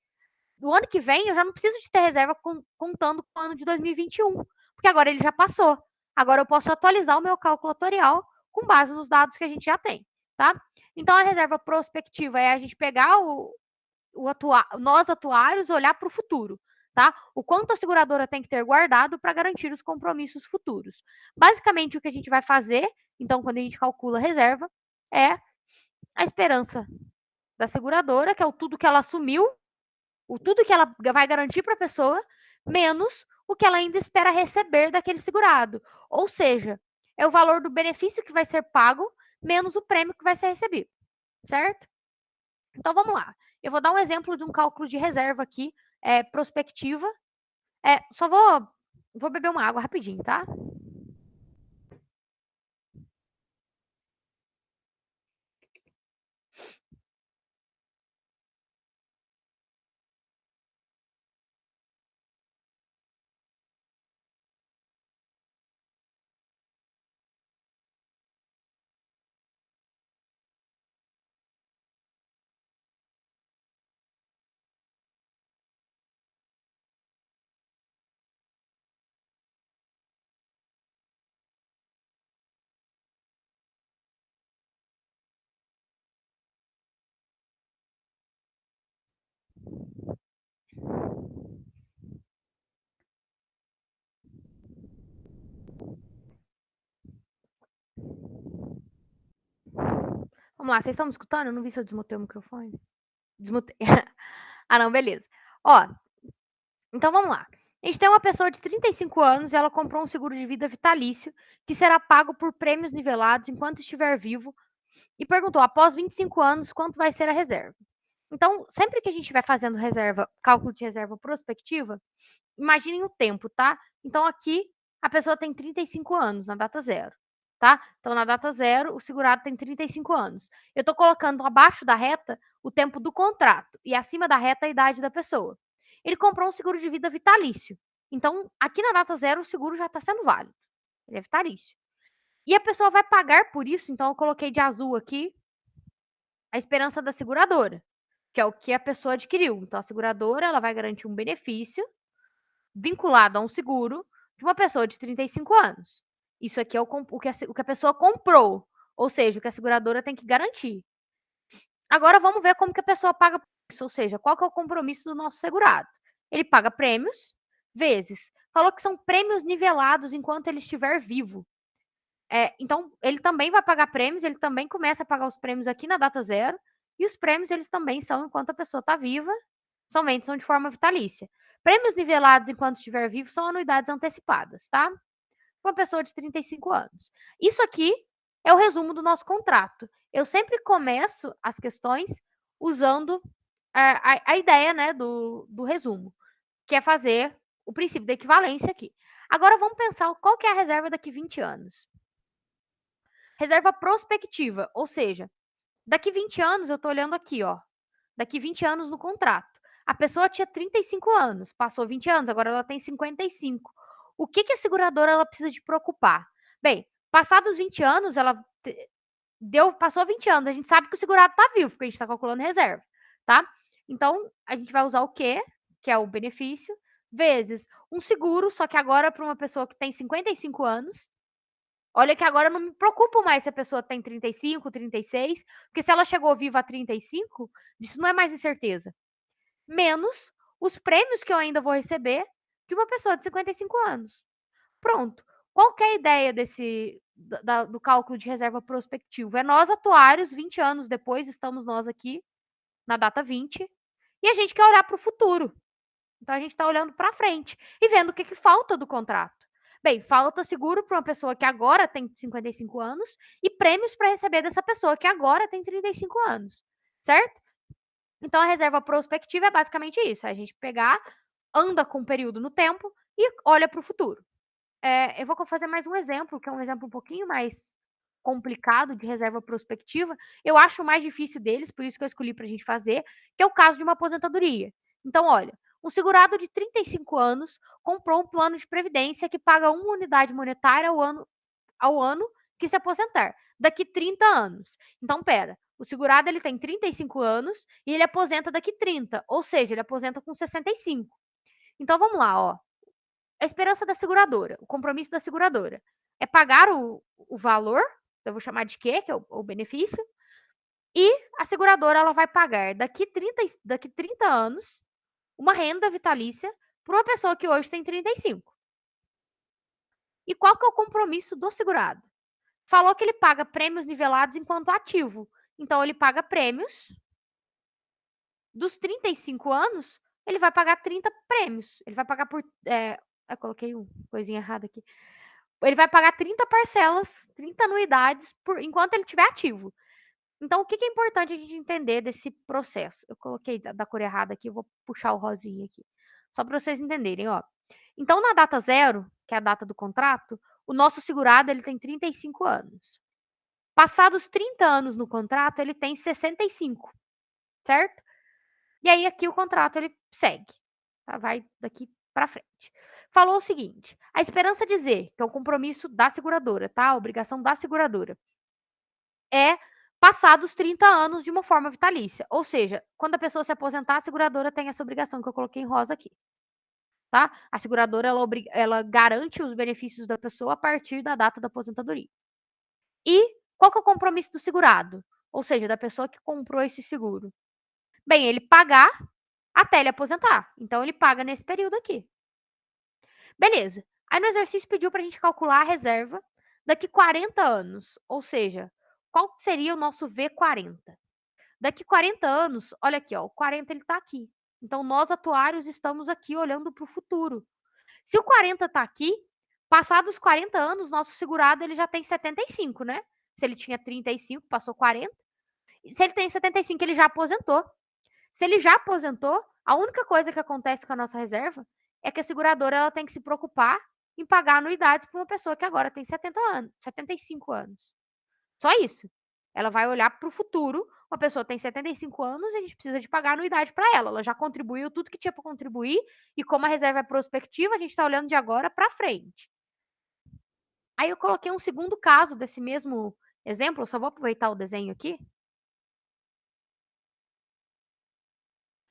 [SPEAKER 1] No ano que vem, eu já não preciso de ter reserva contando com o ano de 2021, porque agora ele já passou. Agora eu posso atualizar o meu cálculo atuarial com base nos dados que a gente já tem, tá? Então, a reserva prospectiva é a gente pegar nós atuários olhar para o futuro, tá? O quanto a seguradora tem que ter guardado para garantir os compromissos futuros. Basicamente, o que a gente vai fazer, então, quando a gente calcula a reserva, é a esperança da seguradora, que é o tudo que ela assumiu, o tudo que ela vai garantir para a pessoa, menos o que ela ainda espera receber daquele segurado. Ou seja, é o valor do benefício que vai ser pago menos o prêmio que vai ser recebido, certo? Então vamos lá. Eu vou dar um exemplo de um cálculo de reserva aqui, prospectiva. Só vou beber uma água rapidinho, tá? Vamos lá, vocês estão me escutando? Eu não vi se eu desmutei o microfone. Desmutei. Ah, não, beleza. Ó, então vamos lá. A gente tem uma pessoa de 35 anos e ela comprou um seguro de vida vitalício que será pago por prêmios nivelados enquanto estiver vivo e perguntou, após 25 anos, quanto vai ser a reserva. Então, sempre que a gente vai fazendo reserva, cálculo de reserva prospectiva, imaginem o tempo, tá? Então, aqui, a pessoa tem 35 anos na data zero, tá? Então, na data zero, o segurado tem 35 anos. Eu estou colocando abaixo da reta o tempo do contrato e acima da reta a idade da pessoa. Ele comprou um seguro de vida vitalício. Então, aqui na data zero, o seguro já está sendo válido. Ele é vitalício. E a pessoa vai pagar por isso, então eu coloquei de azul aqui a esperança da seguradora, que é o que a pessoa adquiriu. Então, a seguradora ela vai garantir um benefício vinculado a um seguro de uma pessoa de 35 anos. Isso aqui é o que a pessoa comprou, ou seja, o que a seguradora tem que garantir. Agora vamos ver como que a pessoa paga isso, ou seja, qual que é o compromisso do nosso segurado. Ele paga prêmios, vezes. Falou que são prêmios nivelados enquanto ele estiver vivo. Então, ele também vai pagar prêmios, ele também começa a pagar os prêmios aqui na data zero, e os prêmios, eles também são enquanto a pessoa está viva, somente são de forma vitalícia. Prêmios nivelados enquanto estiver vivo são anuidades antecipadas, tá? Uma pessoa de 35 anos. Isso aqui é o resumo do nosso contrato. Eu sempre começo as questões usando a ideia, né, do resumo, que é fazer o princípio da equivalência aqui. Agora vamos pensar qual que é a reserva daqui 20 anos. Reserva prospectiva, ou seja, daqui 20 anos, eu estou olhando aqui, ó, daqui 20 anos no contrato. A pessoa tinha 35 anos, passou 20 anos, agora ela tem 55. O que a seguradora ela precisa de preocupar? Bem, passados 20 anos, passou 20 anos, a gente sabe que o segurado está vivo, porque a gente está calculando reserva, tá? Então, a gente vai usar o quê? Que é o benefício, vezes um seguro, só que agora para uma pessoa que tem 55 anos. Olha que agora eu não me preocupo mais se a pessoa tem 35, 36, porque se ela chegou viva a 35, isso não é mais incerteza. Menos os prêmios que eu ainda vou receber de uma pessoa de 55 anos. Pronto. Qual que é a ideia do cálculo de reserva prospectivo? É nós, atuários, 20 anos depois, estamos nós aqui, na data 20, e a gente quer olhar para o futuro. Então, a gente está olhando para frente e vendo o que falta do contrato. Bem, falta seguro para uma pessoa que agora tem 55 anos e prêmios para receber dessa pessoa que agora tem 35 anos, certo? Então, a reserva prospectiva é basicamente isso: é a gente pegar, anda com um período no tempo e olha para o futuro. Eu vou fazer mais um exemplo, que é um exemplo um pouquinho mais complicado de reserva prospectiva. Eu acho o mais difícil deles, por isso que eu escolhi para a gente fazer, que é o caso de uma aposentadoria. Então, olha, um segurado de 35 anos comprou um plano de previdência que paga uma unidade monetária ao ano que se aposentar, daqui 30 anos. Então, pera, o segurado ele tem 35 anos e ele aposenta daqui 30, ou seja, ele aposenta com 65. Então, vamos lá, ó. A esperança da seguradora, o compromisso da seguradora é pagar o valor, eu vou chamar de quê, que é o benefício, e a seguradora ela vai pagar daqui 30 anos uma renda vitalícia para uma pessoa que hoje tem 35. E qual que é o compromisso do segurado? Falou que ele paga prêmios nivelados enquanto ativo. Então, ele paga prêmios dos 35 anos, ele vai pagar 30 prêmios. Ele vai pagar por. Eu coloquei uma coisinha errada aqui. ele vai pagar 30 parcelas, 30 anuidades enquanto ele estiver ativo. Então, o que é importante a gente entender desse processo? Eu coloquei da cor errada aqui, eu vou puxar o rosinha aqui. Só para vocês entenderem, ó. Então, na data zero, que é a data do contrato, o nosso segurado ele tem 35 anos. Passados 30 anos no contrato, ele tem 65, certo? E aí aqui o contrato ele segue, tá? Vai daqui para frente. Falou o seguinte: a esperança de Z, que é o compromisso da seguradora, tá? A obrigação da seguradora, é passados 30 anos de uma forma vitalícia. Ou seja, quando a pessoa se aposentar, a seguradora tem essa obrigação que eu coloquei em rosa aqui, tá? A seguradora ela garante os benefícios da pessoa a partir da data da aposentadoria. E qual que é o compromisso do segurado? Ou seja, da pessoa que comprou esse seguro? Bem, ele pagar até ele aposentar. Então, ele paga nesse período aqui. Beleza. Aí no exercício pediu para a gente calcular a reserva daqui 40 anos. Ou seja, qual seria o nosso V40? Daqui 40 anos, olha aqui, ó, o 40 ele está aqui. Então, nós atuários estamos aqui olhando para o futuro. Se o 40 está aqui, passados 40 anos, nosso segurado ele já tem 75, né? Se ele tinha 35, passou 40. Se ele tem 75, ele já aposentou. Se ele já aposentou, a única coisa que acontece com a nossa reserva é que a seguradora ela tem que se preocupar em pagar anuidades para uma pessoa que agora tem 70 anos, 75 anos. Só isso. Ela vai olhar para o futuro, uma pessoa tem 75 anos e a gente precisa de pagar anuidade para ela. Ela já contribuiu tudo que tinha para contribuir e como a reserva é prospectiva, a gente está olhando de agora para frente. Aí eu coloquei um segundo caso desse mesmo exemplo, eu só vou aproveitar o desenho aqui.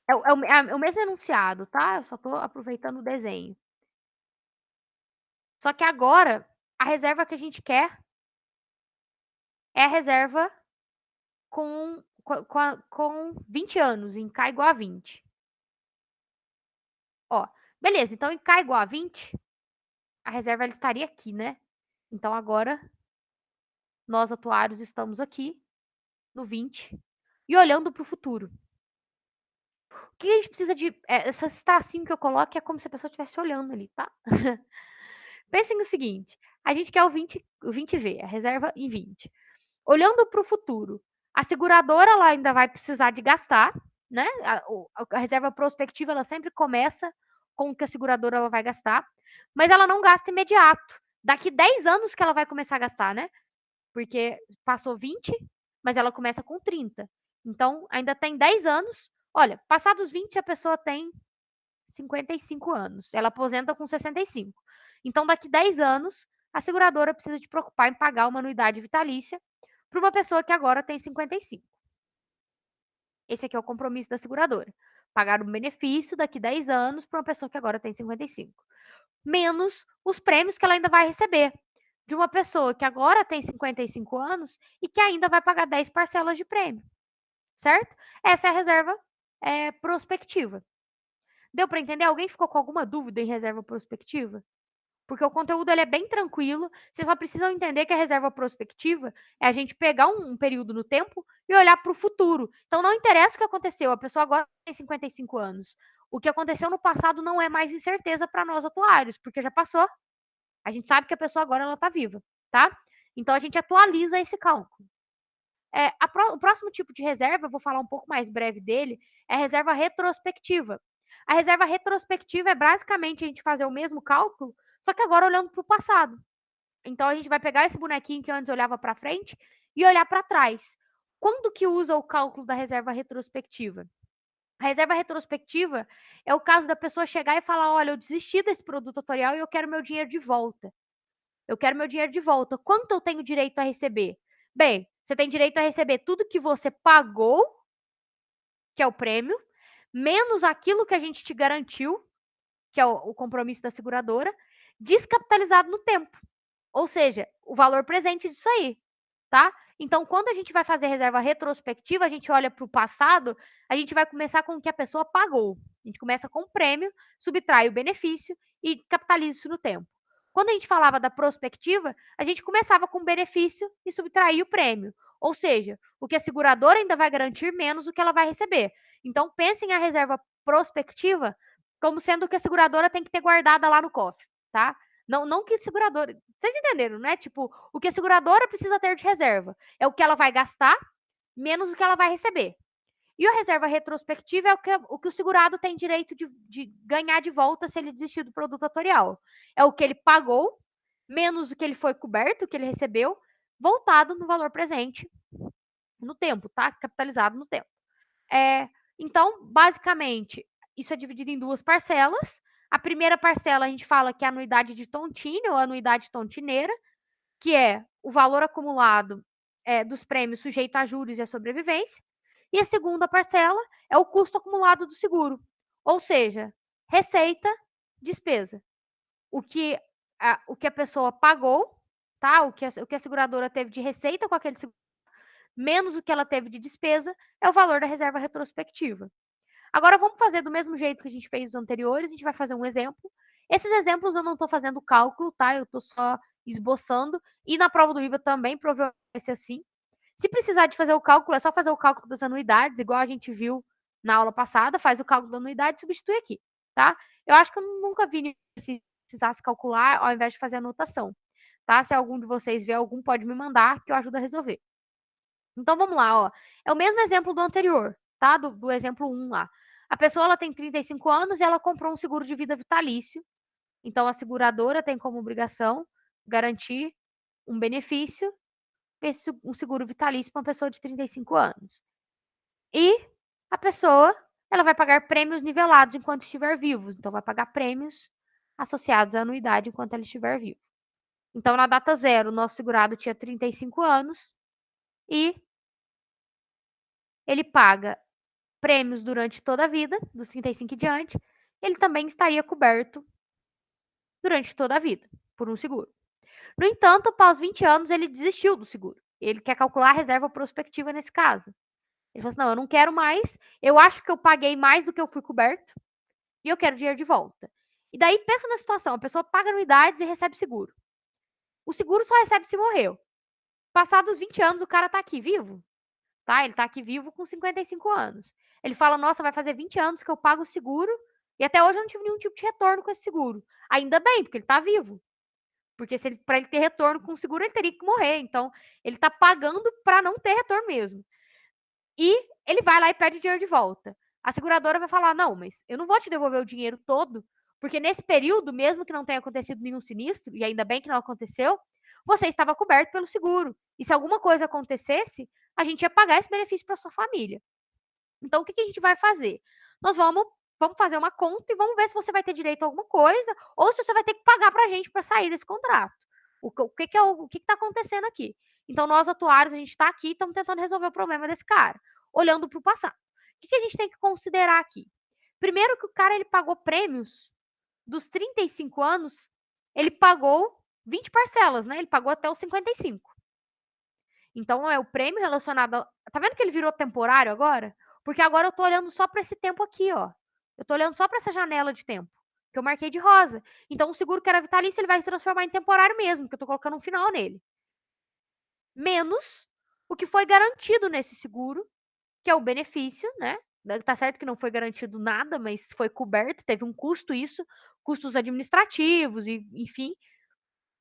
[SPEAKER 1] É o mesmo enunciado, tá? Eu só estou aproveitando o desenho. Só que agora, a reserva que a gente quer é a reserva com 20 anos, em K igual a 20. Ó, beleza, então em K igual a 20, a reserva ela estaria aqui, né? Então agora, nós atuários estamos aqui, no 20, e olhando para o futuro. O que a gente precisa de... esse tracinho que eu coloco é como se a pessoa estivesse olhando ali, tá? Pensem no seguinte, a gente quer o 20V, a reserva em 20. Olhando para o futuro, a seguradora ela ainda vai precisar de gastar, né? A reserva prospectiva ela sempre começa com o que a seguradora ela vai gastar, mas ela não gasta imediato. Daqui 10 anos que ela vai começar a gastar, né? Porque passou 20, mas ela começa com 30. Então, ainda tem 10 anos. Olha, passados 20, a pessoa tem 55 anos. Ela aposenta com 65. Então, daqui 10 anos, a seguradora precisa de preocupar em pagar uma anuidade vitalícia para uma pessoa que agora tem 55. Esse aqui é o compromisso da seguradora. Pagar um benefício daqui 10 anos para uma pessoa que agora tem 55. Menos os prêmios que ela ainda vai receber. De uma pessoa que agora tem 55 anos e que ainda vai pagar 10 parcelas de prêmio. Certo? Essa é a reserva prospectiva. Deu para entender? Alguém ficou com alguma dúvida em reserva prospectiva? Porque o conteúdo ele é bem tranquilo, vocês só precisam entender que a reserva prospectiva é a gente pegar um período no tempo e olhar para o futuro. Então, não interessa o que aconteceu, a pessoa agora tem 55 anos. O que aconteceu no passado não é mais incerteza para nós atuários, porque já passou. A gente sabe que a pessoa agora ela está viva, tá? Então, a gente atualiza esse cálculo. O próximo tipo de reserva, eu vou falar um pouco mais breve dele, é a reserva retrospectiva. A reserva retrospectiva é basicamente a gente fazer o mesmo cálculo, só que agora olhando para o passado. Então, a gente vai pegar esse bonequinho que antes olhava para frente e olhar para trás. Quando que usa o cálculo da reserva retrospectiva? A reserva retrospectiva é o caso da pessoa chegar e falar, olha, eu desisti desse produto tutorial e eu quero meu dinheiro de volta. Eu quero meu dinheiro de volta. Quanto eu tenho direito a receber? Bem, você tem direito a receber tudo que você pagou, que é o prêmio, menos aquilo que a gente te garantiu, que é o compromisso da seguradora, descapitalizado no tempo. Ou seja, o valor presente disso aí, tá? Então, quando a gente vai fazer reserva retrospectiva, a gente olha para o passado, a gente vai começar com o que a pessoa pagou. A gente começa com o prêmio, subtrai o benefício e capitaliza isso no tempo. Quando a gente falava da prospectiva, a gente começava com o benefício e subtraía o prêmio. Ou seja, o que a seguradora ainda vai garantir menos do que ela vai receber. Então, pensem a reserva prospectiva como sendo o que a seguradora tem que ter guardada lá no cofre, tá? Não que seguradora... Vocês entenderam, né? Tipo, o que a seguradora precisa ter de reserva é o que ela vai gastar menos o que ela vai receber. E a reserva retrospectiva é o que o segurado tem direito de ganhar de volta se ele desistir do produto atuarial. É o que ele pagou, menos o que ele foi coberto, o que ele recebeu, voltado no valor presente, no tempo, tá? Capitalizado no tempo. Então, basicamente, isso é dividido em duas parcelas. A primeira parcela a gente fala que é a anuidade de tontine ou anuidade tontineira, que é o valor acumulado dos prêmios sujeito a juros e a sobrevivência. E a segunda parcela é o custo acumulado do seguro, ou seja, receita, despesa. O que a pessoa pagou, tá? O que a seguradora teve de receita com aquele seguro, menos o que ela teve de despesa, é o valor da reserva retrospectiva. Agora vamos fazer do mesmo jeito que a gente fez os anteriores, a gente vai fazer um exemplo. Esses exemplos eu não estou fazendo cálculo, tá? Eu estou só esboçando. E na prova do IVA também, provavelmente vai ser assim. Se precisar de fazer o cálculo, é só fazer o cálculo das anuidades, igual a gente viu na aula passada, faz o cálculo da anuidade e substitui aqui, tá? Eu acho que eu nunca vi se precisasse calcular ao invés de fazer anotação, tá? Se algum de vocês vê algum, pode me mandar que eu ajudo a resolver. Então vamos lá, ó. É o mesmo exemplo do anterior, tá? Do exemplo 1 lá. A pessoa ela tem 35 anos e ela comprou um seguro de vida vitalício. Então a seguradora tem como obrigação garantir um benefício, um seguro vitalício para uma pessoa de 35 anos. E a pessoa, ela vai pagar prêmios nivelados enquanto estiver vivo. Então vai pagar prêmios associados à anuidade enquanto ela estiver vivo. Então na data zero, o nosso segurado tinha 35 anos e ele paga prêmios durante toda a vida, dos 35 em diante, ele também estaria coberto durante toda a vida, por um seguro. No entanto, após 20 anos, ele desistiu do seguro. Ele quer calcular a reserva prospectiva nesse caso. Ele falou assim, não, eu não quero mais, eu acho que eu paguei mais do que eu fui coberto, e eu quero dinheiro de volta. E daí, pensa na situação, a pessoa paga anuidades e recebe seguro. O seguro só recebe se morreu. Passados 20 anos, o cara tá aqui vivo, tá? Ele tá aqui vivo com 55 anos. Ele fala, nossa, vai fazer 20 anos que eu pago o seguro e até hoje eu não tive nenhum tipo de retorno com esse seguro. Ainda bem, porque ele tá vivo. Porque para ele ter retorno com o seguro, ele teria que morrer. Então, ele tá pagando para não ter retorno mesmo. E ele vai lá e pede dinheiro de volta. A seguradora vai falar, não, mas eu não vou te devolver o dinheiro todo, porque nesse período, mesmo que não tenha acontecido nenhum sinistro, e ainda bem que não aconteceu, você estava coberto pelo seguro. E se alguma coisa acontecesse, a gente ia pagar esse benefício para sua família. Então, o que a gente vai fazer? Nós vamos fazer uma conta e vamos ver se você vai ter direito a alguma coisa ou se você vai ter que pagar para a gente para sair desse contrato. O que está acontecendo aqui? Então, nós atuários, a gente está aqui e estamos tentando resolver o problema desse cara, olhando para o passado. O que a gente tem que considerar aqui? Primeiro que o cara ele pagou prêmios dos 35 anos, ele pagou 20 parcelas, né? Ele pagou até os 55. Então, é o prêmio relacionado a... Tá vendo que ele virou temporário agora? Porque agora eu tô olhando só para esse tempo aqui, ó. Eu tô olhando só para essa janela de tempo, que eu marquei de rosa. Então, o seguro que era vitalício, ele vai se transformar em temporário mesmo, que eu tô colocando um final nele. Menos o que foi garantido nesse seguro, que é o benefício, né? Tá certo que não foi garantido nada, mas foi coberto, teve um custo isso, custos administrativos e, enfim,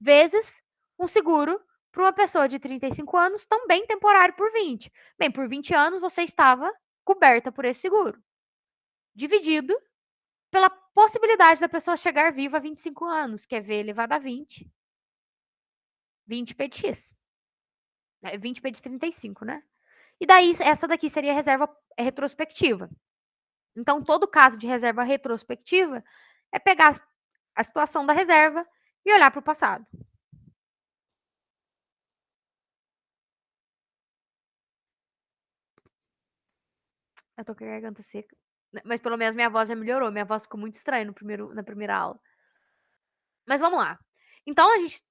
[SPEAKER 1] vezes um seguro para uma pessoa de 35 anos, também temporário por 20. Bem, por 20 anos você estava coberta por esse seguro. Dividido pela possibilidade da pessoa chegar viva a 25 anos, que é V elevado a 20. 20 P de X. 20 P de 35, né? E daí, essa daqui seria a reserva retrospectiva. Então, todo caso de reserva retrospectiva é pegar a situação da reserva e olhar para o passado. Eu tô com a garganta seca. Mas pelo menos minha voz já melhorou. Minha voz ficou muito estranha na primeira aula. Mas vamos lá. Então, a gente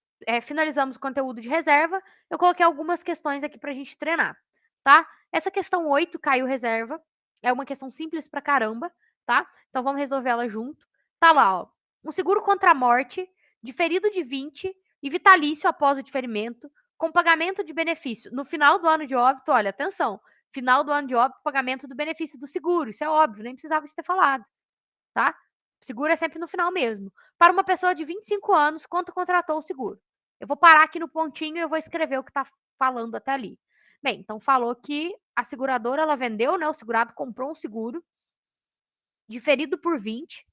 [SPEAKER 1] finalizamos o conteúdo de reserva. Eu coloquei algumas questões aqui pra gente treinar, tá? Essa questão 8, caiu reserva. É uma questão simples pra caramba, tá? Então, vamos resolver ela junto. Tá lá, ó. Um seguro contra a morte, diferido de 20 e vitalício após o diferimento, com pagamento de benefício. No final do ano de óbito, olha, atenção. Final do ano de óbito, pagamento do benefício do seguro. Isso é óbvio, nem precisava de ter falado, tá? Seguro é sempre no final mesmo. para uma pessoa de 25 anos quando contratou o seguro. Eu vou parar aqui no pontinho e eu vou escrever o que está falando até ali. Bem, então falou que a seguradora ela vendeu, né? O segurado comprou um seguro diferido por 20,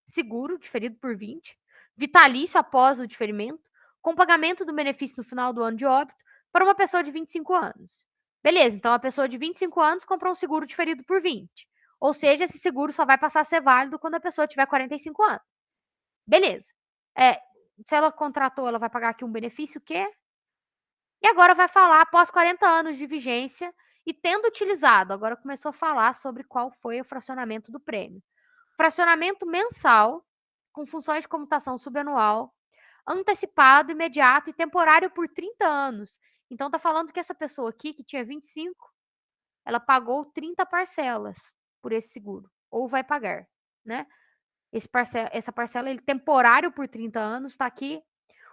[SPEAKER 1] seguro diferido por 20, vitalício após o diferimento, com pagamento do benefício no final do ano de óbito para uma pessoa de 25 anos. Beleza, então a pessoa de 25 anos comprou um seguro diferido por 20. Ou seja, esse seguro só vai passar a ser válido quando a pessoa tiver 45 anos. Beleza. Se ela contratou, ela vai pagar aqui um benefício que e agora vai falar após 40 anos de vigência e tendo utilizado, agora começou a falar sobre qual foi o fracionamento do prêmio. Fracionamento mensal, com funções de comutação subanual, antecipado, imediato e temporário por 30 anos. Então tá falando que essa pessoa aqui, que tinha 25, ela pagou 30 parcelas por esse seguro, ou vai pagar, né? Essa parcela ele temporário por 30 anos, tá aqui.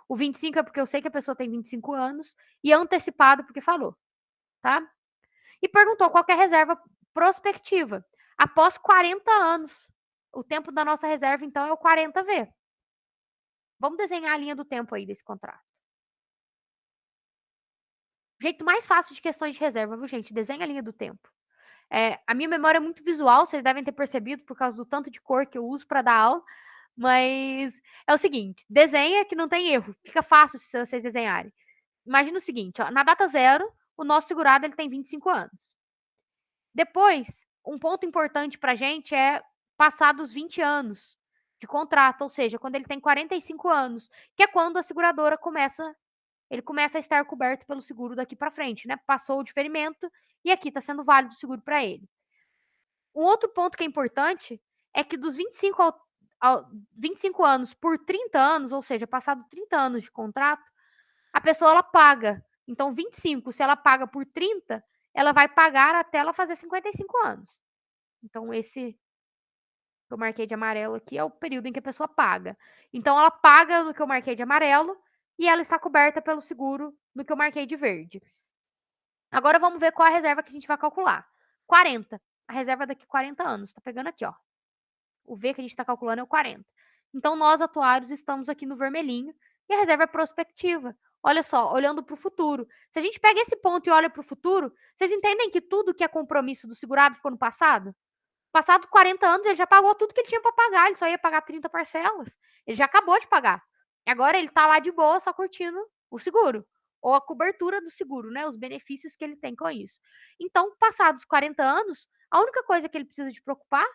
[SPEAKER 1] O 25 é porque eu sei que a pessoa tem 25 anos e antecipado porque falou, tá? E perguntou qual que é a reserva prospectiva após 40 anos. O tempo da nossa reserva, então, é o 40V. Vamos desenhar a linha do tempo aí desse contrato. O jeito mais fácil de questões de reserva, viu, gente? Desenha a linha do tempo. A minha memória é muito visual, vocês devem ter percebido por causa do tanto de cor que eu uso para dar aula. Mas é o seguinte, desenha que não tem erro. Fica fácil se vocês desenharem. Imagina o seguinte, ó, na data zero, o nosso segurado ele tem 25 anos. Depois, um ponto importante para a gente é passar dos 20 anos de contrato, ou seja, quando ele tem 45 anos, que é quando a seguradora ele começa a estar coberto pelo seguro daqui para frente, né? Passou o diferimento e aqui está sendo válido o seguro para ele. Um outro ponto que é importante é que dos 25 anos por 30 anos, ou seja, passado 30 anos de contrato, a pessoa ela paga. Então, 25, se ela paga por 30, ela vai pagar até ela fazer 55 anos. Então, esse que eu marquei de amarelo aqui é o período em que a pessoa paga. Então, ela paga no que eu marquei de amarelo e ela está coberta pelo seguro no que eu marquei de verde. Agora, vamos ver qual a reserva que a gente vai calcular. 40. A reserva daqui 40 anos. Tá pegando aqui, ó. O V que a gente está calculando é o 40. Então, nós, atuários, estamos aqui no vermelhinho e a reserva é prospectiva. Olha só, olhando para o futuro. Se a gente pega esse ponto e olha para o futuro, vocês entendem que tudo que é compromisso do segurado ficou no passado? Passado 40 anos, ele já pagou tudo que ele tinha para pagar, ele só ia pagar 30 parcelas. Ele já acabou de pagar. Agora ele está lá de boa, só curtindo o seguro. Ou a cobertura do seguro, né? Os benefícios que ele tem com isso. Então, passados 40 anos, a única coisa que ele precisa de preocupar,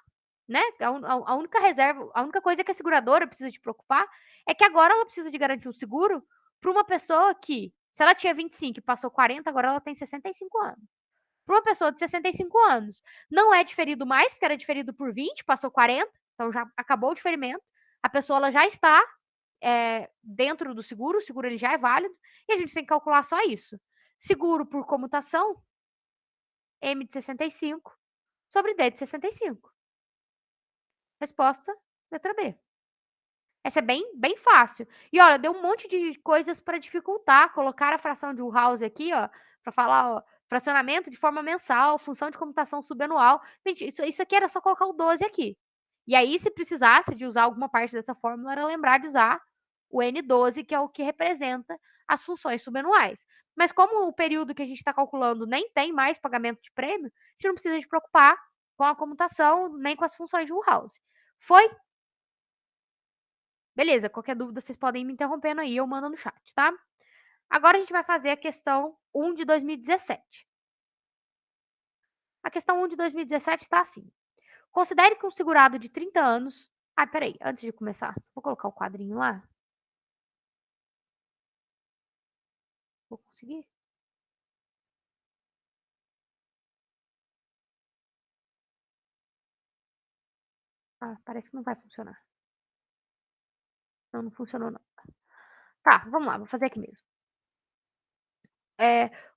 [SPEAKER 1] né? A única reserva, a única coisa que a seguradora precisa de preocupar é que agora ela precisa de garantir um seguro para uma pessoa que, se ela tinha 25 e passou 40, agora ela tem 65 anos. Para uma pessoa de 65 anos, não é diferido mais, porque era diferido por 20, passou 40, então já acabou o diferimento. A pessoa ela já está dentro do seguro, o seguro ele já é válido, e a gente tem que calcular só isso. Seguro por comutação, M de 65 sobre D de 65. Resposta, letra B. Essa é bem fácil. E olha, deu um monte de coisas para dificultar. Colocar a fração de Woolhouse aqui, ó, para falar, ó, fracionamento de forma mensal, função de computação subanual. Gente, isso aqui era só colocar o 12 aqui. E aí, se precisasse de usar alguma parte dessa fórmula, era lembrar de usar o N12, que é o que representa as funções subanuais. Mas como o período que a gente está calculando nem tem mais pagamento de prêmio, a gente não precisa de preocupar com a comutação nem com as funções de Woolhouse. Foi? Beleza, qualquer dúvida vocês podem ir me interrompendo aí, eu mando no chat, tá? Agora a gente vai fazer a questão 1 de 2017. A questão 1 de 2017 está assim. Considere que um segurado de 30 anos... Ah, peraí, antes de começar, vou colocar o quadrinho lá. Vou conseguir? Ah, parece que não vai funcionar. Não funcionou não. Tá, vamos lá, vou fazer aqui mesmo.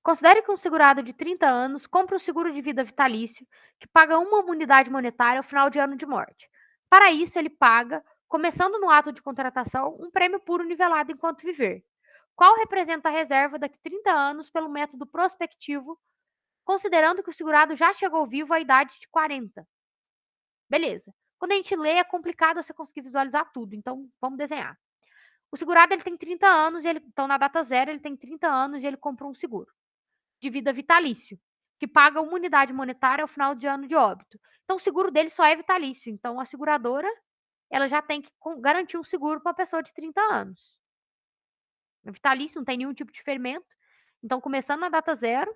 [SPEAKER 1] Considere que um segurado de 30 anos compra um seguro de vida vitalício que paga uma unidade monetária ao final de ano de morte. Para isso, ele paga, começando no ato de contratação, um prêmio puro nivelado enquanto viver. Qual representa a reserva daqui 30 anos pelo método prospectivo, considerando que o segurado já chegou vivo à idade de 40? Beleza. Quando a gente lê, é complicado você conseguir visualizar tudo, então vamos desenhar. O segurado ele tem 30 anos, então na data zero ele tem 30 anos e ele comprou um seguro de vida vitalício, que paga uma unidade monetária ao final de ano de óbito. Então o seguro dele só é vitalício, então a seguradora ela já tem que garantir um seguro para uma pessoa de 30 anos. É vitalício, não tem nenhum tipo de ferimento. Então, começando na data zero,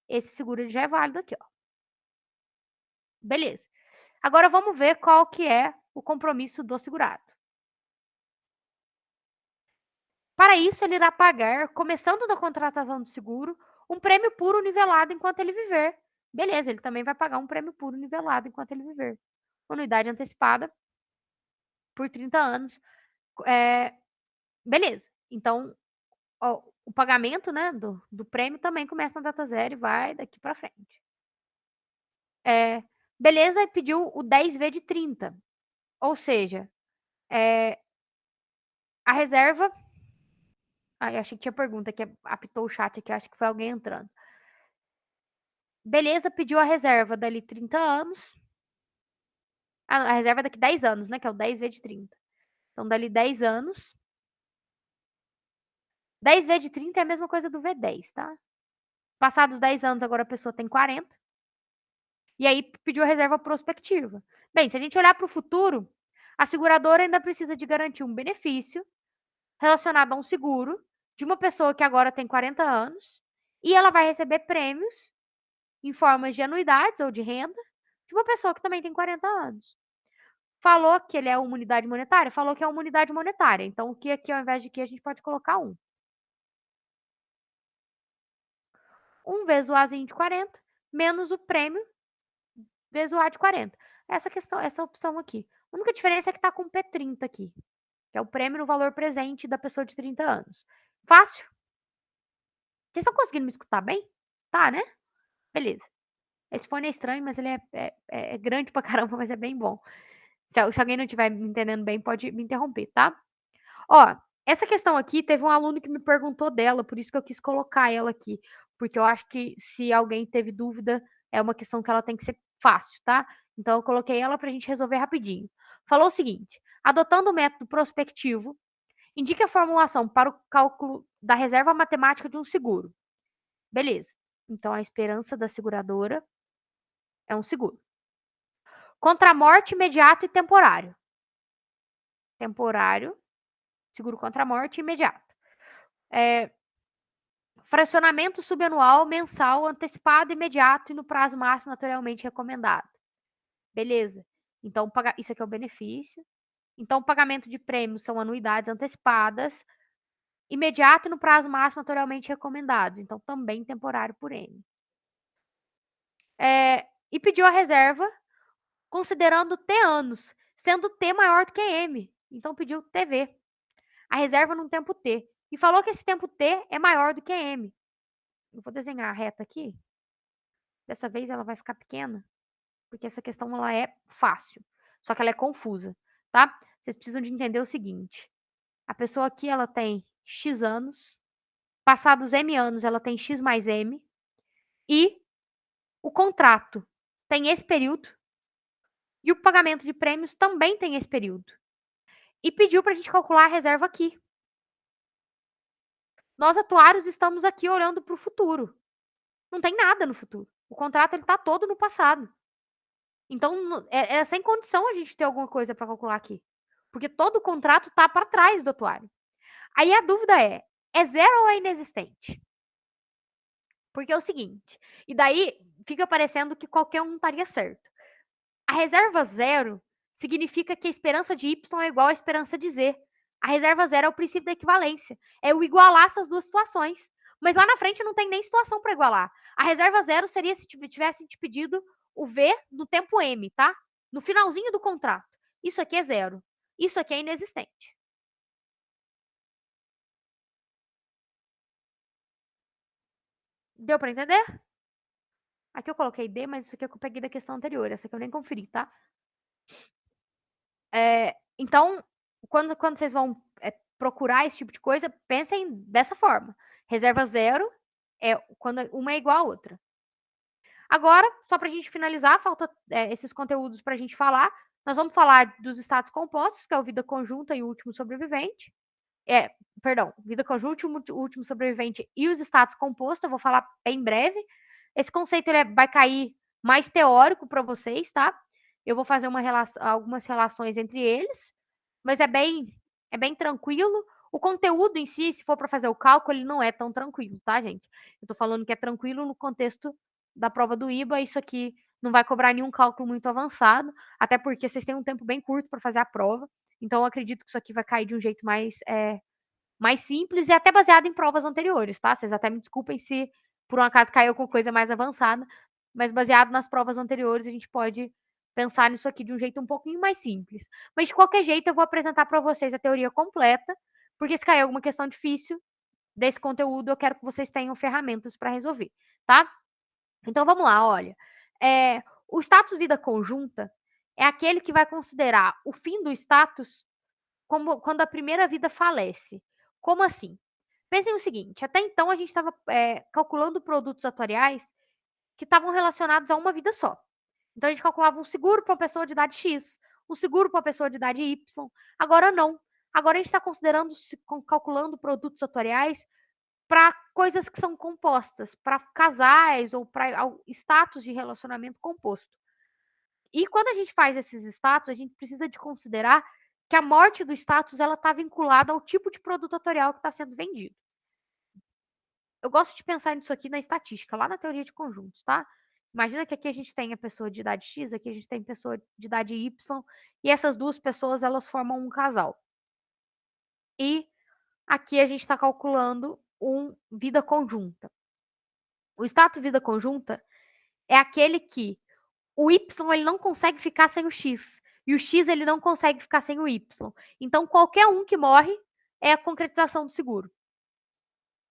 [SPEAKER 1] esse seguro ele já é válido aqui, ó. Beleza. Agora vamos ver qual que é o compromisso do segurado. Para isso, ele irá pagar, começando da contratação do seguro, um prêmio puro nivelado enquanto ele viver. Beleza, ele também vai pagar um prêmio puro nivelado enquanto ele viver. Anuidade antecipada por 30 anos. Beleza. Então, ó, o pagamento, né, do prêmio também começa na data zero e vai daqui para frente. Beleza, e pediu o 10V de 30. Ou seja, a reserva. Eu achei que tinha pergunta que apitou o chat aqui, acho que foi alguém entrando. Beleza, pediu a reserva dali 30 anos. A reserva daqui 10 anos, né? Que é o 10V de 30. Então, dali 10 anos. 10V de 30 é a mesma coisa do V10, tá? Passados 10 anos, agora a pessoa tem 40. E aí pediu a reserva prospectiva. Bem, se a gente olhar para o futuro, a seguradora ainda precisa de garantir um benefício relacionado a um seguro de uma pessoa que agora tem 40 anos e ela vai receber prêmios em formas de anuidades ou de renda de uma pessoa que também tem 40 anos. Falou que ele é uma unidade monetária? Falou que é uma unidade monetária. Então, o que aqui, ao invés de que, a gente pode colocar 1. 1 vezes o Azinho de 40, menos o prêmio vezes o A de 40. Essa opção aqui. A única diferença é que está com P30 aqui, que é o prêmio no valor presente da pessoa de 30 anos. Fácil? Vocês estão conseguindo me escutar bem? Tá, né? Beleza. Esse fone é estranho, mas ele é grande pra caramba, mas é bem bom. Se alguém não estiver me entendendo bem, pode me interromper, tá? Ó, essa questão aqui, teve um aluno que me perguntou dela, por isso que eu quis colocar ela aqui. Porque eu acho que se alguém teve dúvida, é uma questão que ela tem que ser fácil, tá? Então, eu coloquei ela pra gente resolver rapidinho. Falou o seguinte: adotando o método prospectivo, indique a formulação para o cálculo da reserva matemática de um seguro. Beleza. Então, a esperança da seguradora é um seguro. Contra a morte imediato e temporário. Temporário, seguro contra a morte imediato. Fracionamento subanual, mensal, antecipado, imediato e no prazo máximo naturalmente recomendado. Beleza. Então, isso aqui é o benefício. Então, o pagamento de prêmios são anuidades antecipadas, imediato e no prazo máximo naturalmente recomendados. Então, também temporário por N. E pediu a reserva considerando T anos, sendo T maior do que M. Então, pediu TV. A reserva num tempo T. E falou que esse tempo T é maior do que M. Eu vou desenhar a reta aqui. Dessa vez ela vai ficar pequena, porque essa questão ela é fácil, só que ela é confusa, tá? Vocês precisam de entender o seguinte: a pessoa aqui ela tem X anos, passados M anos ela tem X mais M, e o contrato tem esse período, e o pagamento de prêmios também tem esse período. E pediu para a gente calcular a reserva aqui. Nós, atuários, estamos aqui olhando para o futuro. Não tem nada no futuro. O contrato está todo no passado. Então, é sem condição a gente ter alguma coisa para calcular aqui. Porque todo o contrato está para trás do atuário. Aí a dúvida é zero ou é inexistente? Porque é o seguinte, e daí fica parecendo que qualquer um estaria certo. A reserva zero significa que a esperança de Y é igual à esperança de Z. A reserva zero é o princípio da equivalência. É o igualar essas duas situações. Mas lá na frente não tem nem situação para igualar. A reserva zero seria se tivesse te pedido o V no tempo M, tá? No finalzinho do contrato. Isso aqui é zero. Isso aqui é inexistente. Deu para entender? Aqui eu coloquei D, mas isso aqui eu peguei da questão anterior. Essa aqui eu nem conferi, tá? Então, quando vocês vão procurar esse tipo de coisa, pensem dessa forma. Reserva zero é quando uma é igual à outra. Agora, só para a gente finalizar, falta esses conteúdos para a gente falar. Nós vamos falar dos status compostos, que é o vida conjunta e o último sobrevivente. Vida conjunta, o último sobrevivente e os status compostos, eu vou falar bem breve. Esse conceito vai cair mais teórico para vocês, tá? Eu vou fazer algumas relações entre eles, mas é bem tranquilo. O conteúdo em si, se for para fazer o cálculo, ele não é tão tranquilo, tá, gente? Eu tô falando que é tranquilo no contexto da prova do IBA, isso aqui não vai cobrar nenhum cálculo muito avançado, até porque vocês têm um tempo bem curto para fazer a prova, então eu acredito que isso aqui vai cair de um jeito mais simples e até baseado em provas anteriores, tá? Vocês até me desculpem se por um acaso caiu com coisa mais avançada, mas baseado nas provas anteriores, a gente pode pensar nisso aqui de um jeito um pouquinho mais simples. Mas de qualquer jeito, eu vou apresentar para vocês a teoria completa, porque se cair alguma questão difícil desse conteúdo, eu quero que vocês tenham ferramentas para resolver, tá? Então vamos lá, olha. O status vida conjunta é aquele que vai considerar o fim do status como quando a primeira vida falece. Como assim? Pensem o seguinte: até então a gente estava calculando produtos atuariais que estavam relacionados a uma vida só. Então a gente calculava um seguro para uma pessoa de idade X, um seguro para uma pessoa de idade Y. Agora não. Agora a gente está calculando produtos atuariais para coisas que são compostas, para casais ou para status de relacionamento composto. E quando a gente faz esses status, a gente precisa de considerar que a morte do status ela está vinculada ao tipo de produto atuarial que está sendo vendido. Eu gosto de pensar nisso aqui na estatística, lá na teoria de conjuntos, tá? Imagina que aqui a gente tem a pessoa de idade X, aqui a gente tem pessoa de idade Y, e essas duas pessoas elas formam um casal. E aqui a gente está calculando vida conjunta. O status vida conjunta é aquele que o Y ele não consegue ficar sem o X. E o X ele não consegue ficar sem o Y. Então, qualquer um que morre é a concretização do seguro.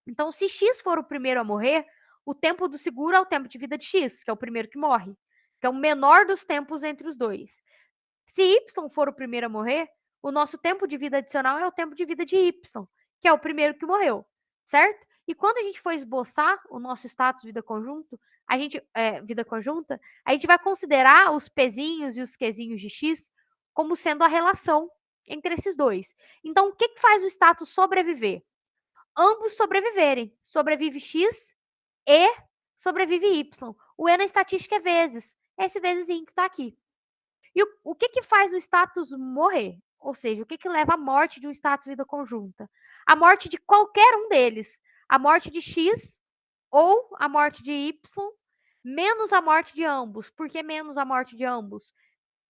[SPEAKER 1] Então, se X for o primeiro a morrer, o tempo do seguro é o tempo de vida de X, que é o primeiro que morre. Que é o menor dos tempos entre os dois. Se Y for o primeiro a morrer, o nosso tempo de vida adicional é o tempo de vida de Y, que é o primeiro que morreu, certo? E quando a gente for esboçar o nosso status vida conjunta, a gente vai considerar os Pzinhos e os Qzinhos de X como sendo a relação entre esses dois. Então, o que faz o status sobreviver? Ambos sobreviverem. Sobrevive X e sobrevive Y. O E na estatística é vezes. Esse vezesinho que está aqui. E o que faz o status morrer? Ou seja, o que leva à morte de um status vida conjunta? A morte de qualquer um deles. A morte de X ou a morte de Y, menos a morte de ambos. Por que menos a morte de ambos?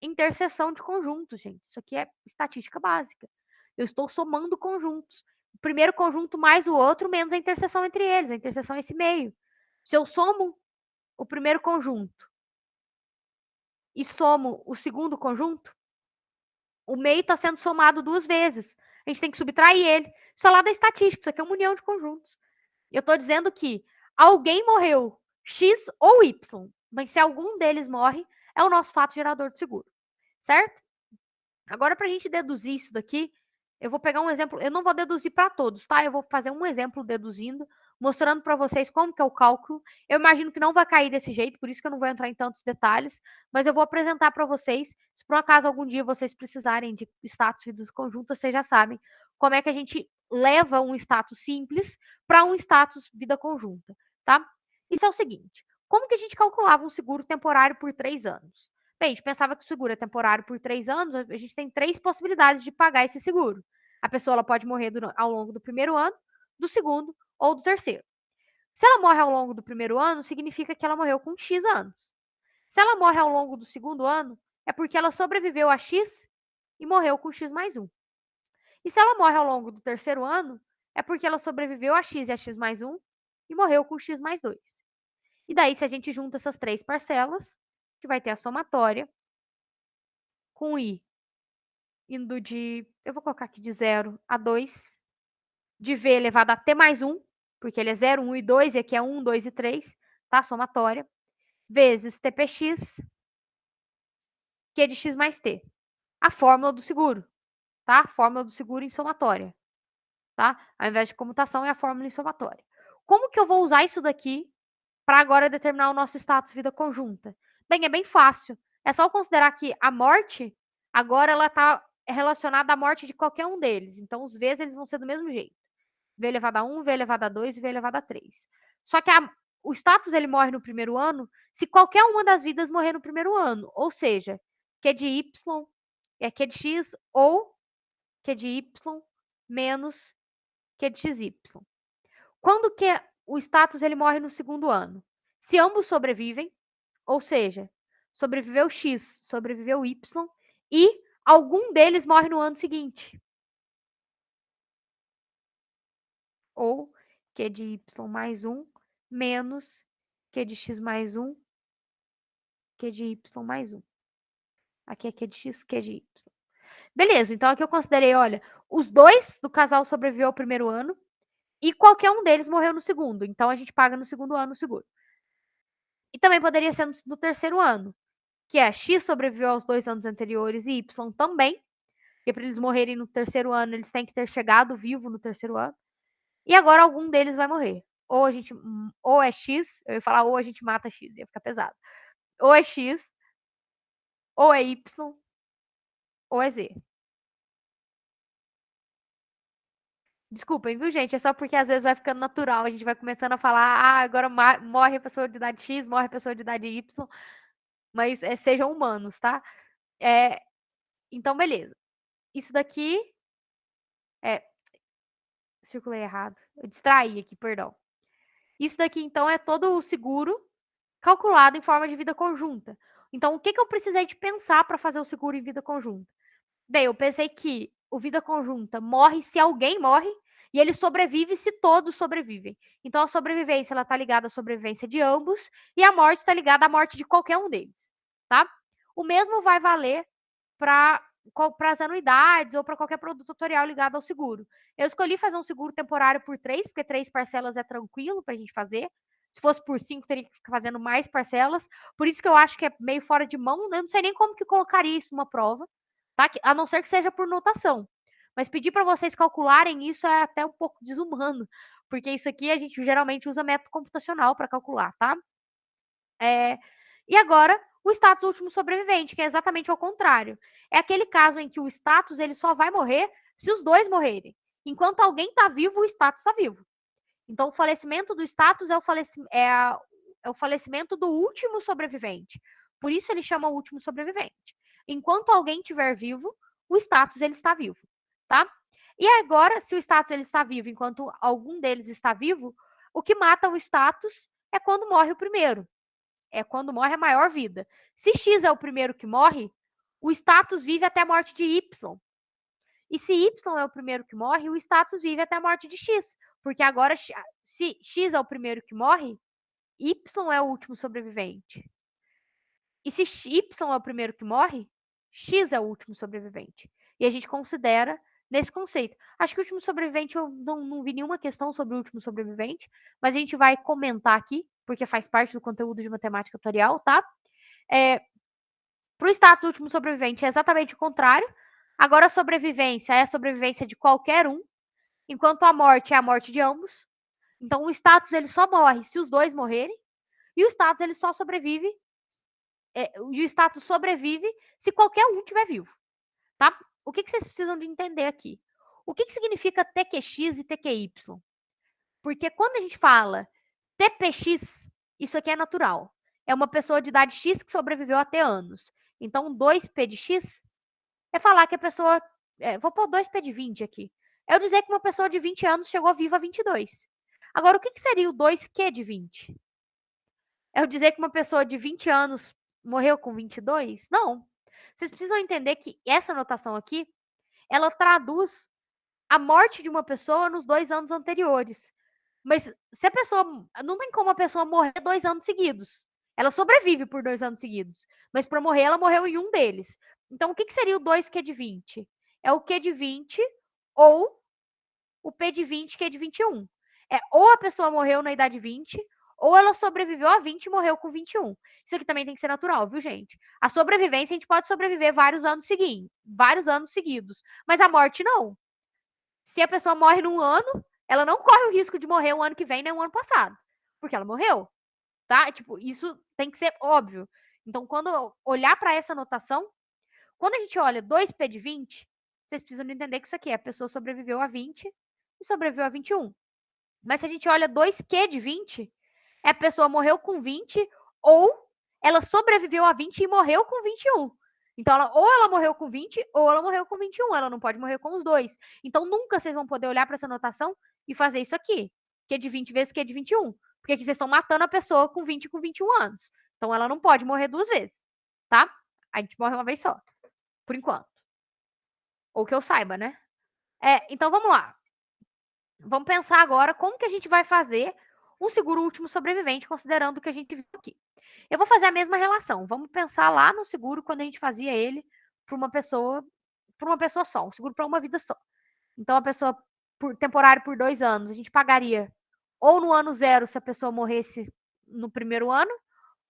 [SPEAKER 1] Interseção de conjuntos, gente. Isso aqui é estatística básica. Eu estou somando conjuntos. O primeiro conjunto mais o outro, menos a interseção entre eles. A interseção é esse meio. Se eu somo o primeiro conjunto e somo o segundo conjunto, o meio está sendo somado 2 vezes. A gente tem que subtrair ele. Isso é lá da estatística, isso aqui é uma união de conjuntos. Eu estou dizendo que alguém morreu, X ou Y, mas se algum deles morre, é o nosso fato gerador de seguro, certo? Agora, para a gente deduzir isso daqui, eu vou pegar um exemplo. Eu não vou deduzir para todos, tá? Eu vou fazer um exemplo deduzindo, mostrando para vocês como que é o cálculo. Eu imagino que não vai cair desse jeito, por isso que eu não vou entrar em tantos detalhes, mas eu vou apresentar para vocês. Se por um acaso algum dia vocês precisarem de status vidas conjuntas, vocês já sabem como é que a gente leva um status simples para um status vida conjunta, tá? Isso é o seguinte: como que a gente calculava um seguro temporário por 3 anos? Bem, a gente pensava que o seguro é temporário por 3 anos, a gente tem 3 possibilidades de pagar esse seguro. A pessoa ela pode morrer ao longo do primeiro ano, do segundo ou do terceiro. Se ela morre ao longo do primeiro ano, significa que ela morreu com X anos. Se ela morre ao longo do segundo ano, é porque ela sobreviveu a X e morreu com X mais 1. E se ela morre ao longo do terceiro ano, é porque ela sobreviveu a X e a X mais 1 e morreu com X mais 2. E daí, se a gente junta essas 3 parcelas, a gente vai ter a somatória com I indo de, eu vou colocar aqui de 0 a 2, de V elevado a T mais 1, porque ele é 0, 1 e 2, e aqui é 1, 2 e 3, tá? Somatória, vezes TPX, que é de X mais T. A fórmula do seguro, tá? A fórmula do seguro em somatória, tá? Ao invés de comutação, é a fórmula em somatória. Como que eu vou usar isso daqui para agora determinar o nosso status vida conjunta? Bem, é bem fácil. É só considerar que a morte agora ela está relacionada à morte de qualquer um deles. Então, os Vs eles vão ser do mesmo jeito. V elevado a 1, V elevado a 2 e V elevado a 3. Só que o status ele morre no primeiro ano se qualquer uma das vidas morrer no primeiro ano. Ou seja, Q de Y é Q de X ou Q de Y menos Q de XY. Quando que o status ele morre no segundo ano? Se ambos sobrevivem, ou seja, sobreviveu X, sobreviveu Y, e algum deles morre no ano seguinte. Ou Q de Y mais 1 menos Q de X mais 1, Q de Y mais 1. Aqui é Q de X, Q de Y. Beleza, então aqui eu considerei, olha, os dois do casal sobreviveu ao primeiro ano e qualquer um deles morreu no segundo. Então a gente paga no segundo ano o seguro. E também poderia ser no terceiro ano, que é X sobreviveu aos 2 anos anteriores e Y também, porque para eles morrerem no terceiro ano, eles têm que ter chegado vivo no terceiro ano. E agora algum deles vai morrer. Ou é X, eu ia falar ou a gente mata X, ia ficar pesado. Ou é X, ou é Y, ou é Z. Desculpem, viu, gente? É só porque às vezes vai ficando natural, a gente vai começando a falar, agora morre a pessoa de idade X, morre a pessoa de idade Y, mas sejam humanos, tá? Então, beleza. Isso daqui circulei errado. Eu distraí aqui, perdão. Isso daqui, então, é todo o seguro calculado em forma de vida conjunta. Então, o que eu precisei de pensar para fazer o seguro em vida conjunta? Bem, eu pensei que o vida conjunta morre se alguém morre e ele sobrevive se todos sobrevivem. Então, a sobrevivência está ligada à sobrevivência de ambos e a morte está ligada à morte de qualquer um deles, tá? O mesmo vai valer para as anuidades ou para qualquer produto tutorial ligado ao seguro. Eu escolhi fazer um seguro temporário por 3, porque 3 parcelas é tranquilo para a gente fazer. Se fosse por 5, teria que ficar fazendo mais parcelas. Por isso que eu acho que é meio fora de mão. Eu não sei nem como que colocaria isso numa prova, tá? A não ser que seja por notação. Mas pedir para vocês calcularem isso é até um pouco desumano, porque isso aqui a gente geralmente usa método computacional para calcular, tá? E agora, o status último sobrevivente, que é exatamente ao contrário. É aquele caso em que o status ele só vai morrer se os dois morrerem. Enquanto alguém está vivo, o status está vivo. Então, o falecimento do status é o falecimento do último sobrevivente. Por isso ele chama o último sobrevivente. Enquanto alguém estiver vivo, o status ele está vivo, tá? E agora, se o status ele está vivo, enquanto algum deles está vivo, o que mata o status é quando morre o primeiro. É quando morre a maior vida. Se X é o primeiro que morre, o status vive até a morte de Y. E se Y é o primeiro que morre, o status vive até a morte de X. Porque agora, se X é o primeiro que morre, Y é o último sobrevivente. E se Y é o primeiro que morre, X é o último sobrevivente. E a gente considera nesse conceito. Acho que o último sobrevivente, eu não vi nenhuma questão sobre o último sobrevivente, mas a gente vai comentar aqui, porque faz parte do conteúdo de matemática tutorial, tá? Para o status último sobrevivente é exatamente o contrário. Agora a sobrevivência é a sobrevivência de qualquer um, enquanto a morte é a morte de ambos. Então o status ele só morre se os dois morrerem, e o status ele só sobrevive e o status sobrevive se qualquer um estiver vivo, tá? O que vocês precisam de entender aqui? O que significa TQX e TQY? Porque quando a gente fala TPX, isso aqui é natural. É uma pessoa de idade X que sobreviveu até anos. Então, 2P de X é falar que a pessoa... vou pôr 2P de 20 aqui. É eu dizer que uma pessoa de 20 anos chegou viva a 22. Agora, o que seria o 2Q de 20? É eu dizer que uma pessoa de 20 anos morreu com 22? Não. Vocês precisam entender que essa notação aqui, ela traduz a morte de uma pessoa nos 2 anos anteriores. Mas se a pessoa... Não tem como a pessoa morrer 2 anos seguidos. Ela sobrevive por 2 anos seguidos. Mas para morrer, ela morreu em um deles. Então, o que seria o 2Q de 20? É o Q de 20 ou o P de 20, Q de 21. Ou a pessoa morreu na idade 20, ou ela sobreviveu a 20 e morreu com 21. Isso aqui também tem que ser natural, viu, gente? A sobrevivência, a gente pode sobreviver vários anos seguidos. Mas a morte, não. Se a pessoa morre num ano, ela não corre o risco de morrer o ano que vem nem o ano passado. Porque ela morreu, tá? Tipo, isso tem que ser óbvio. Então, quando eu olhar para essa notação, Quando a gente olha 2P de 20, vocês precisam entender que isso aqui é a pessoa sobreviveu a 20 e sobreviveu a 21. Mas se a gente olha 2Q de 20, é a pessoa morreu com 20 ou ela sobreviveu a 20 e morreu com 21. Então, ou ela morreu com 20 ou ela morreu com 21. Ela não pode morrer com os dois. Então, nunca vocês vão poder olhar para essa notação e fazer isso aqui. Q de 20 vezes Q de 21. Porque aqui vocês estão matando a pessoa com 20 e com 21 anos. Então, ela não pode morrer duas vezes, tá? A gente morre uma vez só, por enquanto. Ou que eu saiba, né? Então, vamos lá. Vamos pensar agora como que a gente vai fazer um seguro último sobrevivente, considerando o que a gente viu aqui. Eu vou fazer a mesma relação. Vamos pensar lá no seguro quando a gente fazia ele para uma pessoa só, um seguro para uma vida só. Então, a pessoa temporário por 2 anos, a gente pagaria ou no ano 0 se a pessoa morresse no primeiro ano,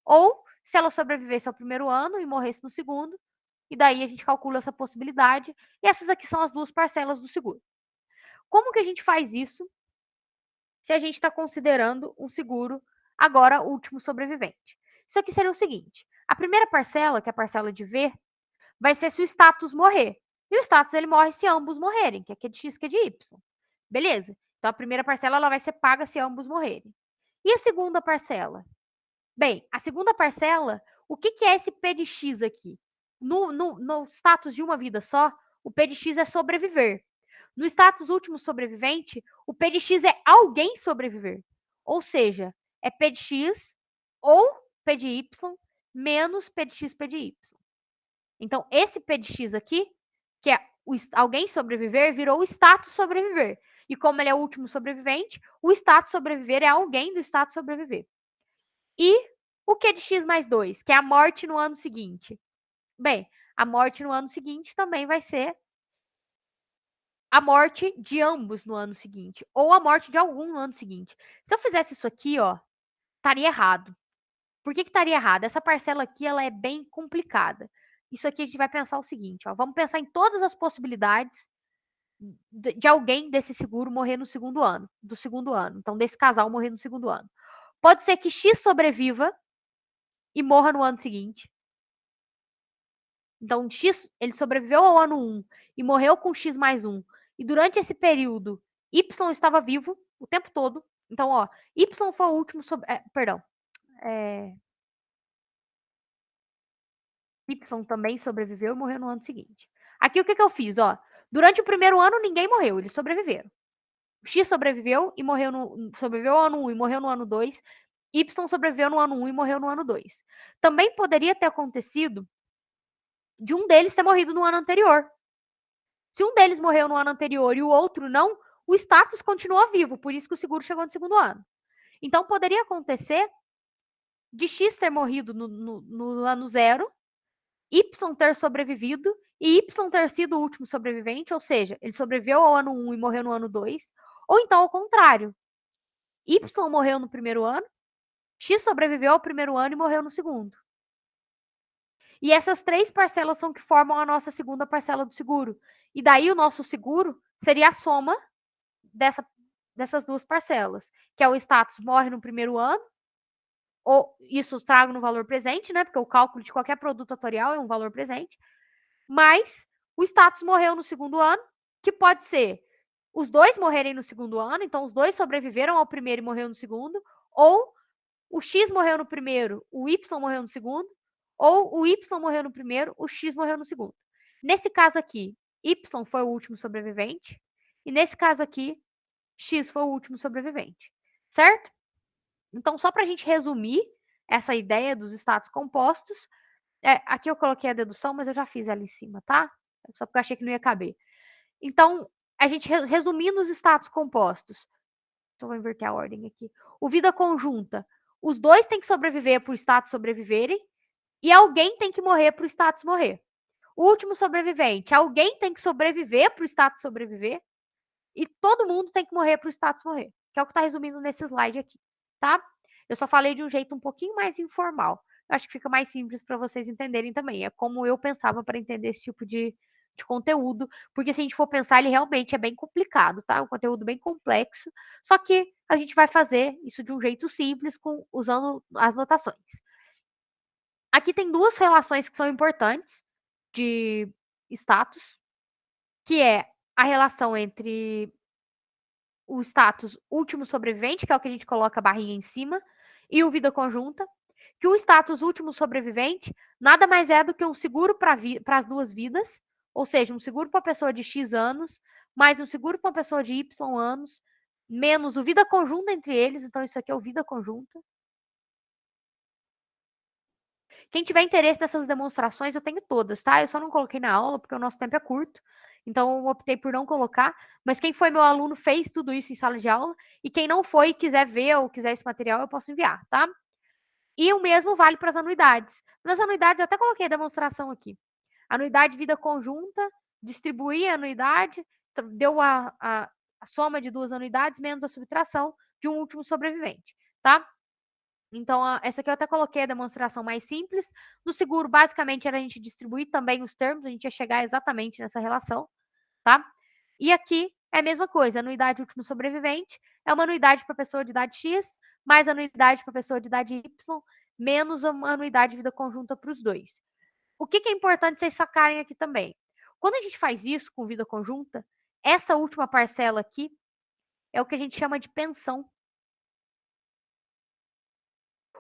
[SPEAKER 1] ou se ela sobrevivesse ao primeiro ano e morresse no segundo, e daí a gente calcula essa possibilidade. E essas aqui são as duas parcelas do seguro. Como que a gente faz isso se a gente está considerando um seguro agora último sobrevivente? Isso aqui seria o seguinte: a primeira parcela, que é a parcela de V, vai ser se o status morrer. E o status ele morre se ambos morrerem, que é Q de X, Q de Y. Beleza? Então a primeira parcela ela vai ser paga se ambos morrerem. E a segunda parcela? Bem, a segunda parcela, o que é esse P de X aqui? No status de uma vida só, o P de X é sobreviver. No status último sobrevivente, o P de X é alguém sobreviver. Ou seja, é P de X ou P de Y menos P de X, P de Y. Então, esse P de X aqui, que é alguém sobreviver, virou o status sobreviver. E como ele é o último sobrevivente, o status sobreviver é alguém do status sobreviver. E o Q de X mais 2, que é a morte no ano seguinte? Bem, a morte no ano seguinte também vai ser a morte de ambos no ano seguinte, ou a morte de algum no ano seguinte. Se eu fizesse isso aqui, ó, estaria errado. Por que estaria errado? Essa parcela aqui, ela é bem complicada. Isso aqui a gente vai pensar o seguinte, ó, vamos pensar em todas as possibilidades de alguém desse seguro morrer no segundo ano, do segundo ano. Então, desse casal morrer no segundo ano. Pode ser que X sobreviva e morra no ano seguinte. Então, X, ele sobreviveu ao ano 1 e morreu com X mais 1. E durante esse período, Y estava vivo o tempo todo. Então, ó, Y foi o último Y também sobreviveu e morreu no ano seguinte. Aqui, o que eu fiz, ó? Durante o primeiro ano, ninguém morreu, eles sobreviveram. X sobreviveu e morreu sobreviveu ao ano 1 e morreu no ano 2. Y sobreviveu no ano 1 e morreu no ano 2. Também poderia ter acontecido de um deles ter morrido no ano anterior. Se um deles morreu no ano anterior e o outro não, o status continua vivo, por isso que o seguro chegou no segundo ano. Então, poderia acontecer de X ter morrido no ano 0, Y ter sobrevivido e Y ter sido o último sobrevivente, ou seja, ele sobreviveu ao ano 1 e morreu no ano 2, ou então ao contrário, Y morreu no primeiro ano, X sobreviveu ao primeiro ano e morreu no segundo. E essas 3 parcelas são que formam a nossa segunda parcela do seguro. E daí o nosso seguro seria a soma dessas 2 parcelas, que é o status morre no primeiro ano, ou isso trago no valor presente, né? Porque o cálculo de qualquer produto atorial é um valor presente, mas o status morreu no segundo ano, que pode ser os dois morrerem no segundo ano, então os dois sobreviveram ao primeiro e morreu no segundo, ou o X morreu no primeiro, o Y morreu no segundo, ou o Y morreu no primeiro, o X morreu no segundo. Nesse caso aqui, Y foi o último sobrevivente, e nesse caso aqui, X foi o último sobrevivente, certo? Então, só para a gente resumir essa ideia dos status compostos, aqui eu coloquei a dedução, mas eu já fiz ela em cima, tá? Só porque eu achei que não ia caber. Então, a gente resumindo os status compostos, então vou inverter a ordem aqui. O vida conjunta, os dois têm que sobreviver para o status sobreviverem, e alguém tem que morrer para o status morrer. O último sobrevivente, alguém tem que sobreviver para o status sobreviver, e todo mundo tem que morrer para o status morrer, que é o que está resumindo nesse slide aqui, tá? Eu só falei de um jeito um pouquinho mais informal. Eu acho que fica mais simples para vocês entenderem também. É como eu pensava para entender esse tipo de conteúdo, porque se a gente for pensar, ele realmente é bem complicado, tá? É um conteúdo bem complexo, só que a gente vai fazer isso de um jeito simples, usando as notações. Aqui tem 2 relações que são importantes, de status, que é a relação entre o status último sobrevivente, que é o que a gente coloca a barrinha em cima, e o vida conjunta, que o status último sobrevivente nada mais é do que um seguro para as duas vidas, ou seja, um seguro para a pessoa de X anos, mais um seguro para uma pessoa de Y anos, menos o vida conjunta entre eles, então isso aqui é o vida conjunta. Quem tiver interesse nessas demonstrações, eu tenho todas, tá? Eu só não coloquei na aula porque o nosso tempo é curto, então eu optei por não colocar. Mas quem foi meu aluno fez tudo isso em sala de aula, e quem não foi e quiser ver ou quiser esse material, eu posso enviar, tá? E o mesmo vale para as anuidades. Nas anuidades, eu até coloquei a demonstração aqui. Anuidade vida conjunta, distribuir a anuidade, deu a soma de duas anuidades menos a subtração de um último sobrevivente, tá? Então, essa aqui eu até coloquei a demonstração mais simples. No seguro, basicamente, era a gente distribuir também os termos, a gente ia chegar exatamente nessa relação, tá? E aqui é a mesma coisa, anuidade último sobrevivente é uma anuidade para pessoa de idade X, mais anuidade para pessoa de idade Y, menos uma anuidade de vida conjunta para os dois. O que é importante vocês sacarem aqui também? Quando a gente faz isso com vida conjunta, essa última parcela aqui é o que a gente chama de pensão.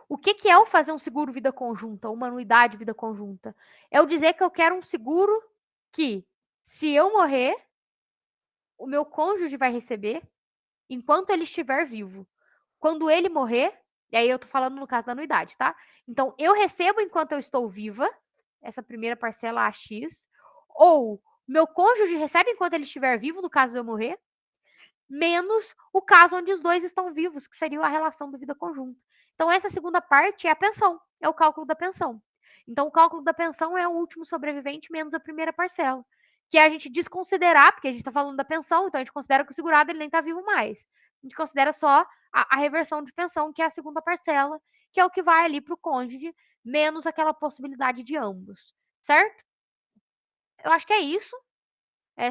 [SPEAKER 1] O que é o fazer um seguro vida conjunta, uma anuidade vida conjunta? É o dizer que eu quero um seguro que, se eu morrer, o meu cônjuge vai receber enquanto ele estiver vivo. Quando ele morrer, e aí eu tô falando no caso da anuidade, tá? Então, eu recebo enquanto eu estou viva, essa primeira parcela AX, ou meu cônjuge recebe enquanto ele estiver vivo, no caso de eu morrer, menos o caso onde os dois estão vivos, que seria a relação do vida conjunta. Então, essa segunda parte é a pensão, é o cálculo da pensão. Então, o cálculo da pensão é o último sobrevivente menos a primeira parcela, que é a gente desconsiderar, porque a gente está falando da pensão, então a gente considera que o segurado ele nem está vivo mais. A gente considera só a reversão de pensão, que é a segunda parcela, que é o que vai ali para o cônjuge, menos aquela possibilidade de ambos, certo? Eu acho que é isso.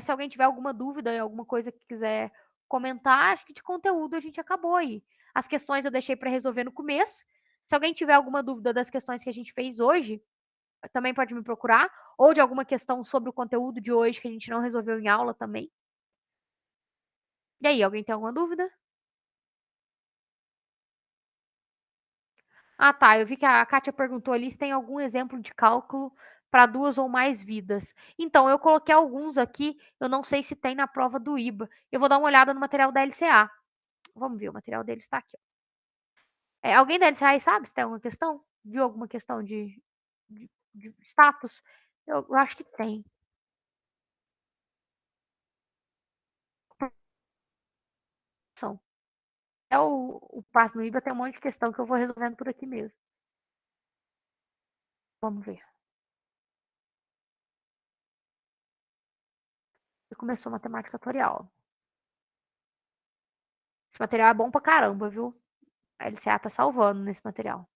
[SPEAKER 1] Se alguém tiver alguma dúvida, alguma coisa que quiser comentar, acho que de conteúdo a gente acabou aí. As questões eu deixei para resolver no começo. Se alguém tiver alguma dúvida das questões que a gente fez hoje, também pode me procurar, ou de alguma questão sobre o conteúdo de hoje que a gente não resolveu em aula também. E aí, alguém tem alguma dúvida? Ah, tá. Eu vi que a Kátia perguntou ali se tem algum exemplo de cálculo para duas ou mais vidas. Então, eu coloquei alguns aqui, eu não sei se tem na prova do IBA. Eu vou dar uma olhada no material da LCA. Vamos ver, o material deles está aqui. Alguém da LCA aí sabe se tem alguma questão? Viu alguma questão de status? Eu acho que tem. O passo no IBA tem um monte de questão que eu vou resolvendo por aqui mesmo. Vamos ver. E começou matemática tutorial. Esse material é bom pra caramba, viu? A LCA tá salvando nesse material.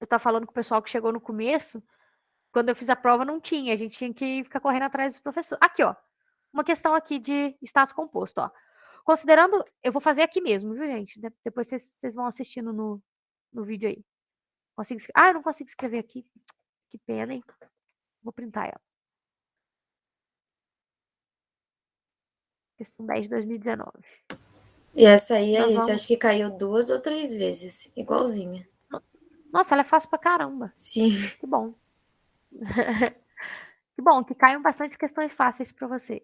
[SPEAKER 1] Eu tava falando com o pessoal que chegou no começo, quando eu fiz a prova não tinha, a gente tinha que ficar correndo atrás dos professores. Aqui, ó. Uma questão aqui de status composto, ó. Considerando, eu vou fazer aqui mesmo, viu, gente? Depois vocês vão assistindo no vídeo aí. eu não consigo escrever aqui. Que pena, hein? Vou printar ela. Questão 10 de 2019.
[SPEAKER 2] E essa aí é
[SPEAKER 1] Nós
[SPEAKER 2] isso,
[SPEAKER 1] vamos.
[SPEAKER 2] acho que caiu 2 ou 3 vezes, igualzinha.
[SPEAKER 1] Nossa, ela é fácil pra caramba.
[SPEAKER 2] Sim.
[SPEAKER 1] Que bom. Que bom, que caiam bastante questões fáceis para vocês.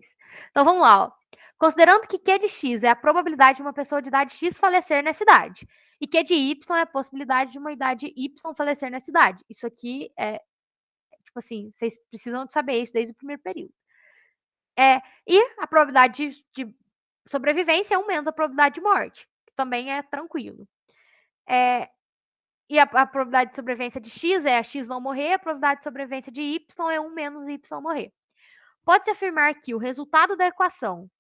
[SPEAKER 1] Então vamos lá, ó. Considerando que Q de X é a probabilidade de uma pessoa de idade X falecer nessa idade, e Q de Y é a possibilidade de uma idade Y falecer nessa idade. Isso aqui tipo assim, vocês precisam de saber isso desde o primeiro período. E a probabilidade de sobrevivência é 1 menos a probabilidade de morte, que também é tranquilo. E a probabilidade de sobrevivência de X é a X não morrer, a probabilidade de sobrevivência de Y é 1 menos Y morrer. Pode-se afirmar que o resultado da equação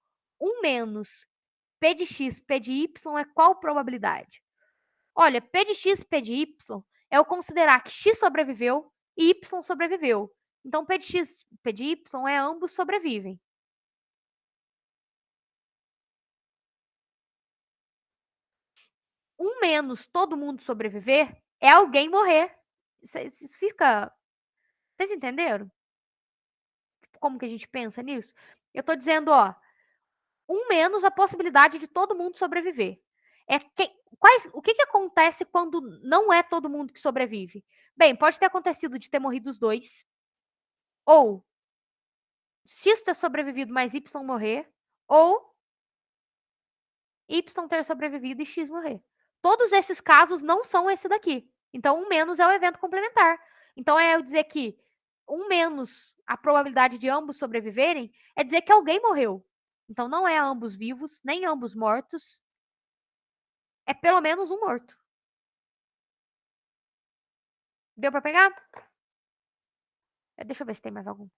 [SPEAKER 1] 1 menos P de X, P de Y é qual probabilidade? Olha, P de X, P de Y é eu considerar que X sobreviveu e Y sobreviveu. Então, P de X, P de Y é ambos sobrevivem. 1 menos todo mundo sobreviver é alguém morrer. Isso fica... Vocês entenderam? Como que a gente pensa nisso? Eu tô dizendo, ó, menos a possibilidade de todo mundo sobreviver. O que acontece quando não é todo mundo que sobrevive? Bem, pode ter acontecido de ter morrido os dois, ou X ter sobrevivido, mas Y morrer, ou Y ter sobrevivido e X morrer. Todos esses casos não são esse daqui. Então, menos é o evento complementar. Então, é eu dizer que menos a probabilidade de ambos sobreviverem, é dizer que alguém morreu. Então, não é ambos vivos, nem ambos mortos. É pelo menos um morto. Deu pra pegar? Deixa eu ver se tem mais algum.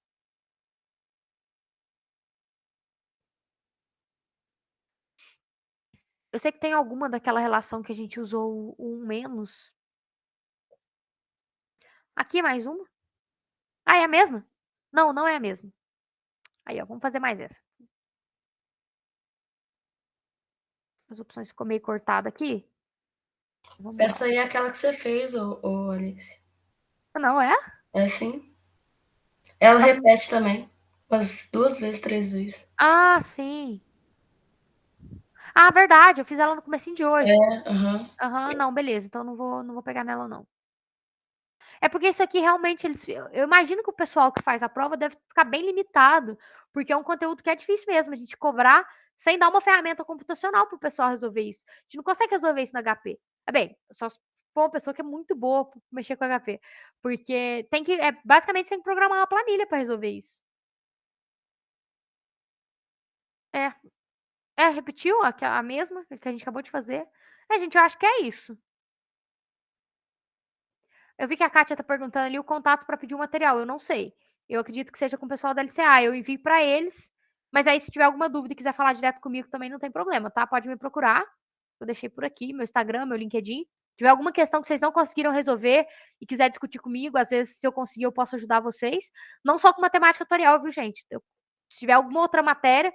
[SPEAKER 1] Eu sei que tem alguma daquela relação que a gente usou o menos. Aqui é mais uma. Ah, é a mesma? Não, não é a mesma. Aí, ó, vamos fazer mais essa. As opções ficou meio cortada aqui. Vamos lá.
[SPEAKER 3] Essa aí é aquela que você fez, ô Alice.
[SPEAKER 1] Não é?
[SPEAKER 3] É sim. Ela repete também. Umas 2 vezes, 3 vezes.
[SPEAKER 1] Ah, sim. Ah, verdade. Eu fiz ela no comecinho de hoje.
[SPEAKER 3] Aham.
[SPEAKER 1] Aham, não, beleza. Então não vou pegar nela, não. É porque isso aqui realmente, eu imagino que o pessoal que faz a prova deve ficar bem limitado, porque é um conteúdo que é difícil mesmo a gente cobrar sem dar uma ferramenta computacional para o pessoal resolver isso. A gente não consegue resolver isso no HP. Bem, só se for uma pessoa que é muito boa para mexer com HP. Porque basicamente você tem que programar uma planilha para resolver isso. É, repetiu a mesma que a gente acabou de fazer. Gente, eu acho que é isso. Eu vi que a Kátia tá perguntando ali o contato para pedir o material. Eu não sei. Eu acredito que seja com o pessoal da LCA. Eu envio para eles. Mas aí, se tiver alguma dúvida e quiser falar direto comigo também, não tem problema, tá? Pode me procurar. Eu deixei por aqui, meu Instagram, meu LinkedIn. Se tiver alguma questão que vocês não conseguiram resolver e quiser discutir comigo, às vezes, se eu conseguir, eu posso ajudar vocês. Não só com matemática tutorial, viu, gente? Se tiver alguma outra matéria,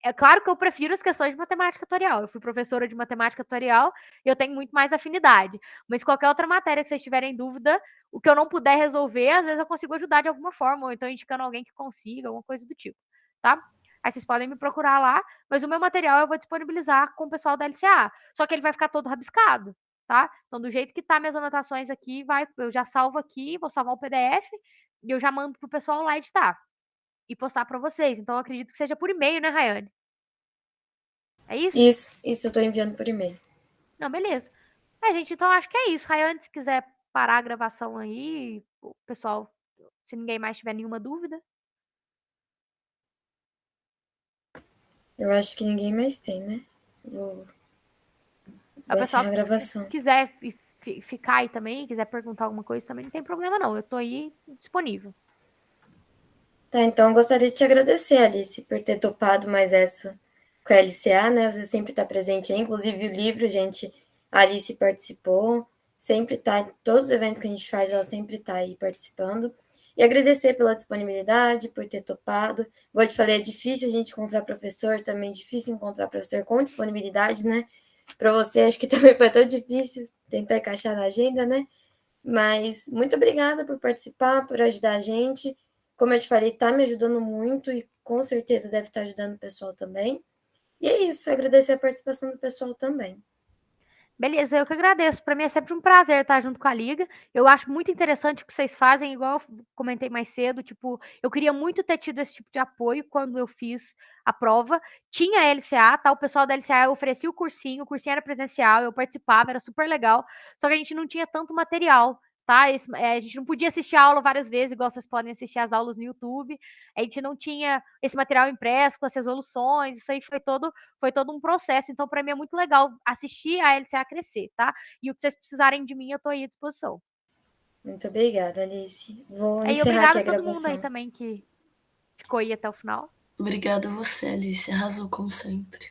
[SPEAKER 1] é claro que eu prefiro as questões de matemática tutorial. Eu fui professora de matemática tutorial e eu tenho muito mais afinidade. Mas qualquer outra matéria que vocês tiverem dúvida, o que eu não puder resolver, às vezes eu consigo ajudar de alguma forma, ou então indicando alguém que consiga, alguma coisa do tipo, tá? Aí vocês podem me procurar lá, mas o meu material eu vou disponibilizar com o pessoal da LCA. Só que ele vai ficar todo rabiscado, tá? Então, do jeito que tá minhas anotações aqui, eu já salvo aqui, vou salvar o PDF e eu já mando pro pessoal lá editar e postar para vocês. Então, eu acredito que seja por e-mail, né, Rayane? É isso?
[SPEAKER 2] Isso eu tô enviando por e-mail.
[SPEAKER 1] Não, beleza. Gente, então acho que é isso. Rayane, se quiser parar a gravação aí, o pessoal, se ninguém mais tiver nenhuma dúvida.
[SPEAKER 2] Eu acho que ninguém mais tem, né? Vou
[SPEAKER 1] O pessoal
[SPEAKER 2] encerrar a
[SPEAKER 1] que
[SPEAKER 2] gravação.
[SPEAKER 1] quiser ficar aí também, quiser perguntar alguma coisa também, não tem problema não. Eu tô aí disponível.
[SPEAKER 2] Tá, então eu gostaria de te agradecer, Alice, por ter topado mais essa com a LCA, né? Você sempre está presente aí, inclusive o livro, gente, a Alice participou, sempre está em todos os eventos que a gente faz, ela sempre está aí participando. E agradecer pela disponibilidade, por ter topado. Igual eu te falei, é difícil a gente encontrar professor, também difícil encontrar professor com disponibilidade, né? Para você, acho que também foi tão difícil tentar encaixar na agenda, né? Mas muito obrigada por participar, por ajudar a gente. Como eu te falei, tá me ajudando muito e com certeza deve estar ajudando o pessoal também. E é isso, agradecer a participação do pessoal também.
[SPEAKER 1] Beleza, eu que agradeço. Para mim é sempre um prazer estar junto com a Liga. Eu acho muito interessante o que vocês fazem, igual eu comentei mais cedo. Tipo, eu queria muito ter tido esse tipo de apoio quando eu fiz a prova. Tinha a LCA, tá? O pessoal da LCA oferecia o cursinho era presencial, eu participava, era super legal. Só que a gente não tinha tanto material, tá? A gente não podia assistir a aula várias vezes, igual vocês podem assistir as aulas no YouTube. A gente não tinha esse material impresso com as resoluções, isso aí foi todo um processo. Então, para mim é muito legal assistir a LCA crescer, tá? E o que vocês precisarem de mim, eu tô aí à disposição.
[SPEAKER 2] Muito obrigada, Alice. Vou
[SPEAKER 1] E
[SPEAKER 2] encerrar aqui
[SPEAKER 1] obrigada
[SPEAKER 2] a
[SPEAKER 1] a todo mundo aí
[SPEAKER 2] gravação.
[SPEAKER 1] também que ficou aí até o final.
[SPEAKER 3] Obrigada a você, Alice. Arrasou como sempre.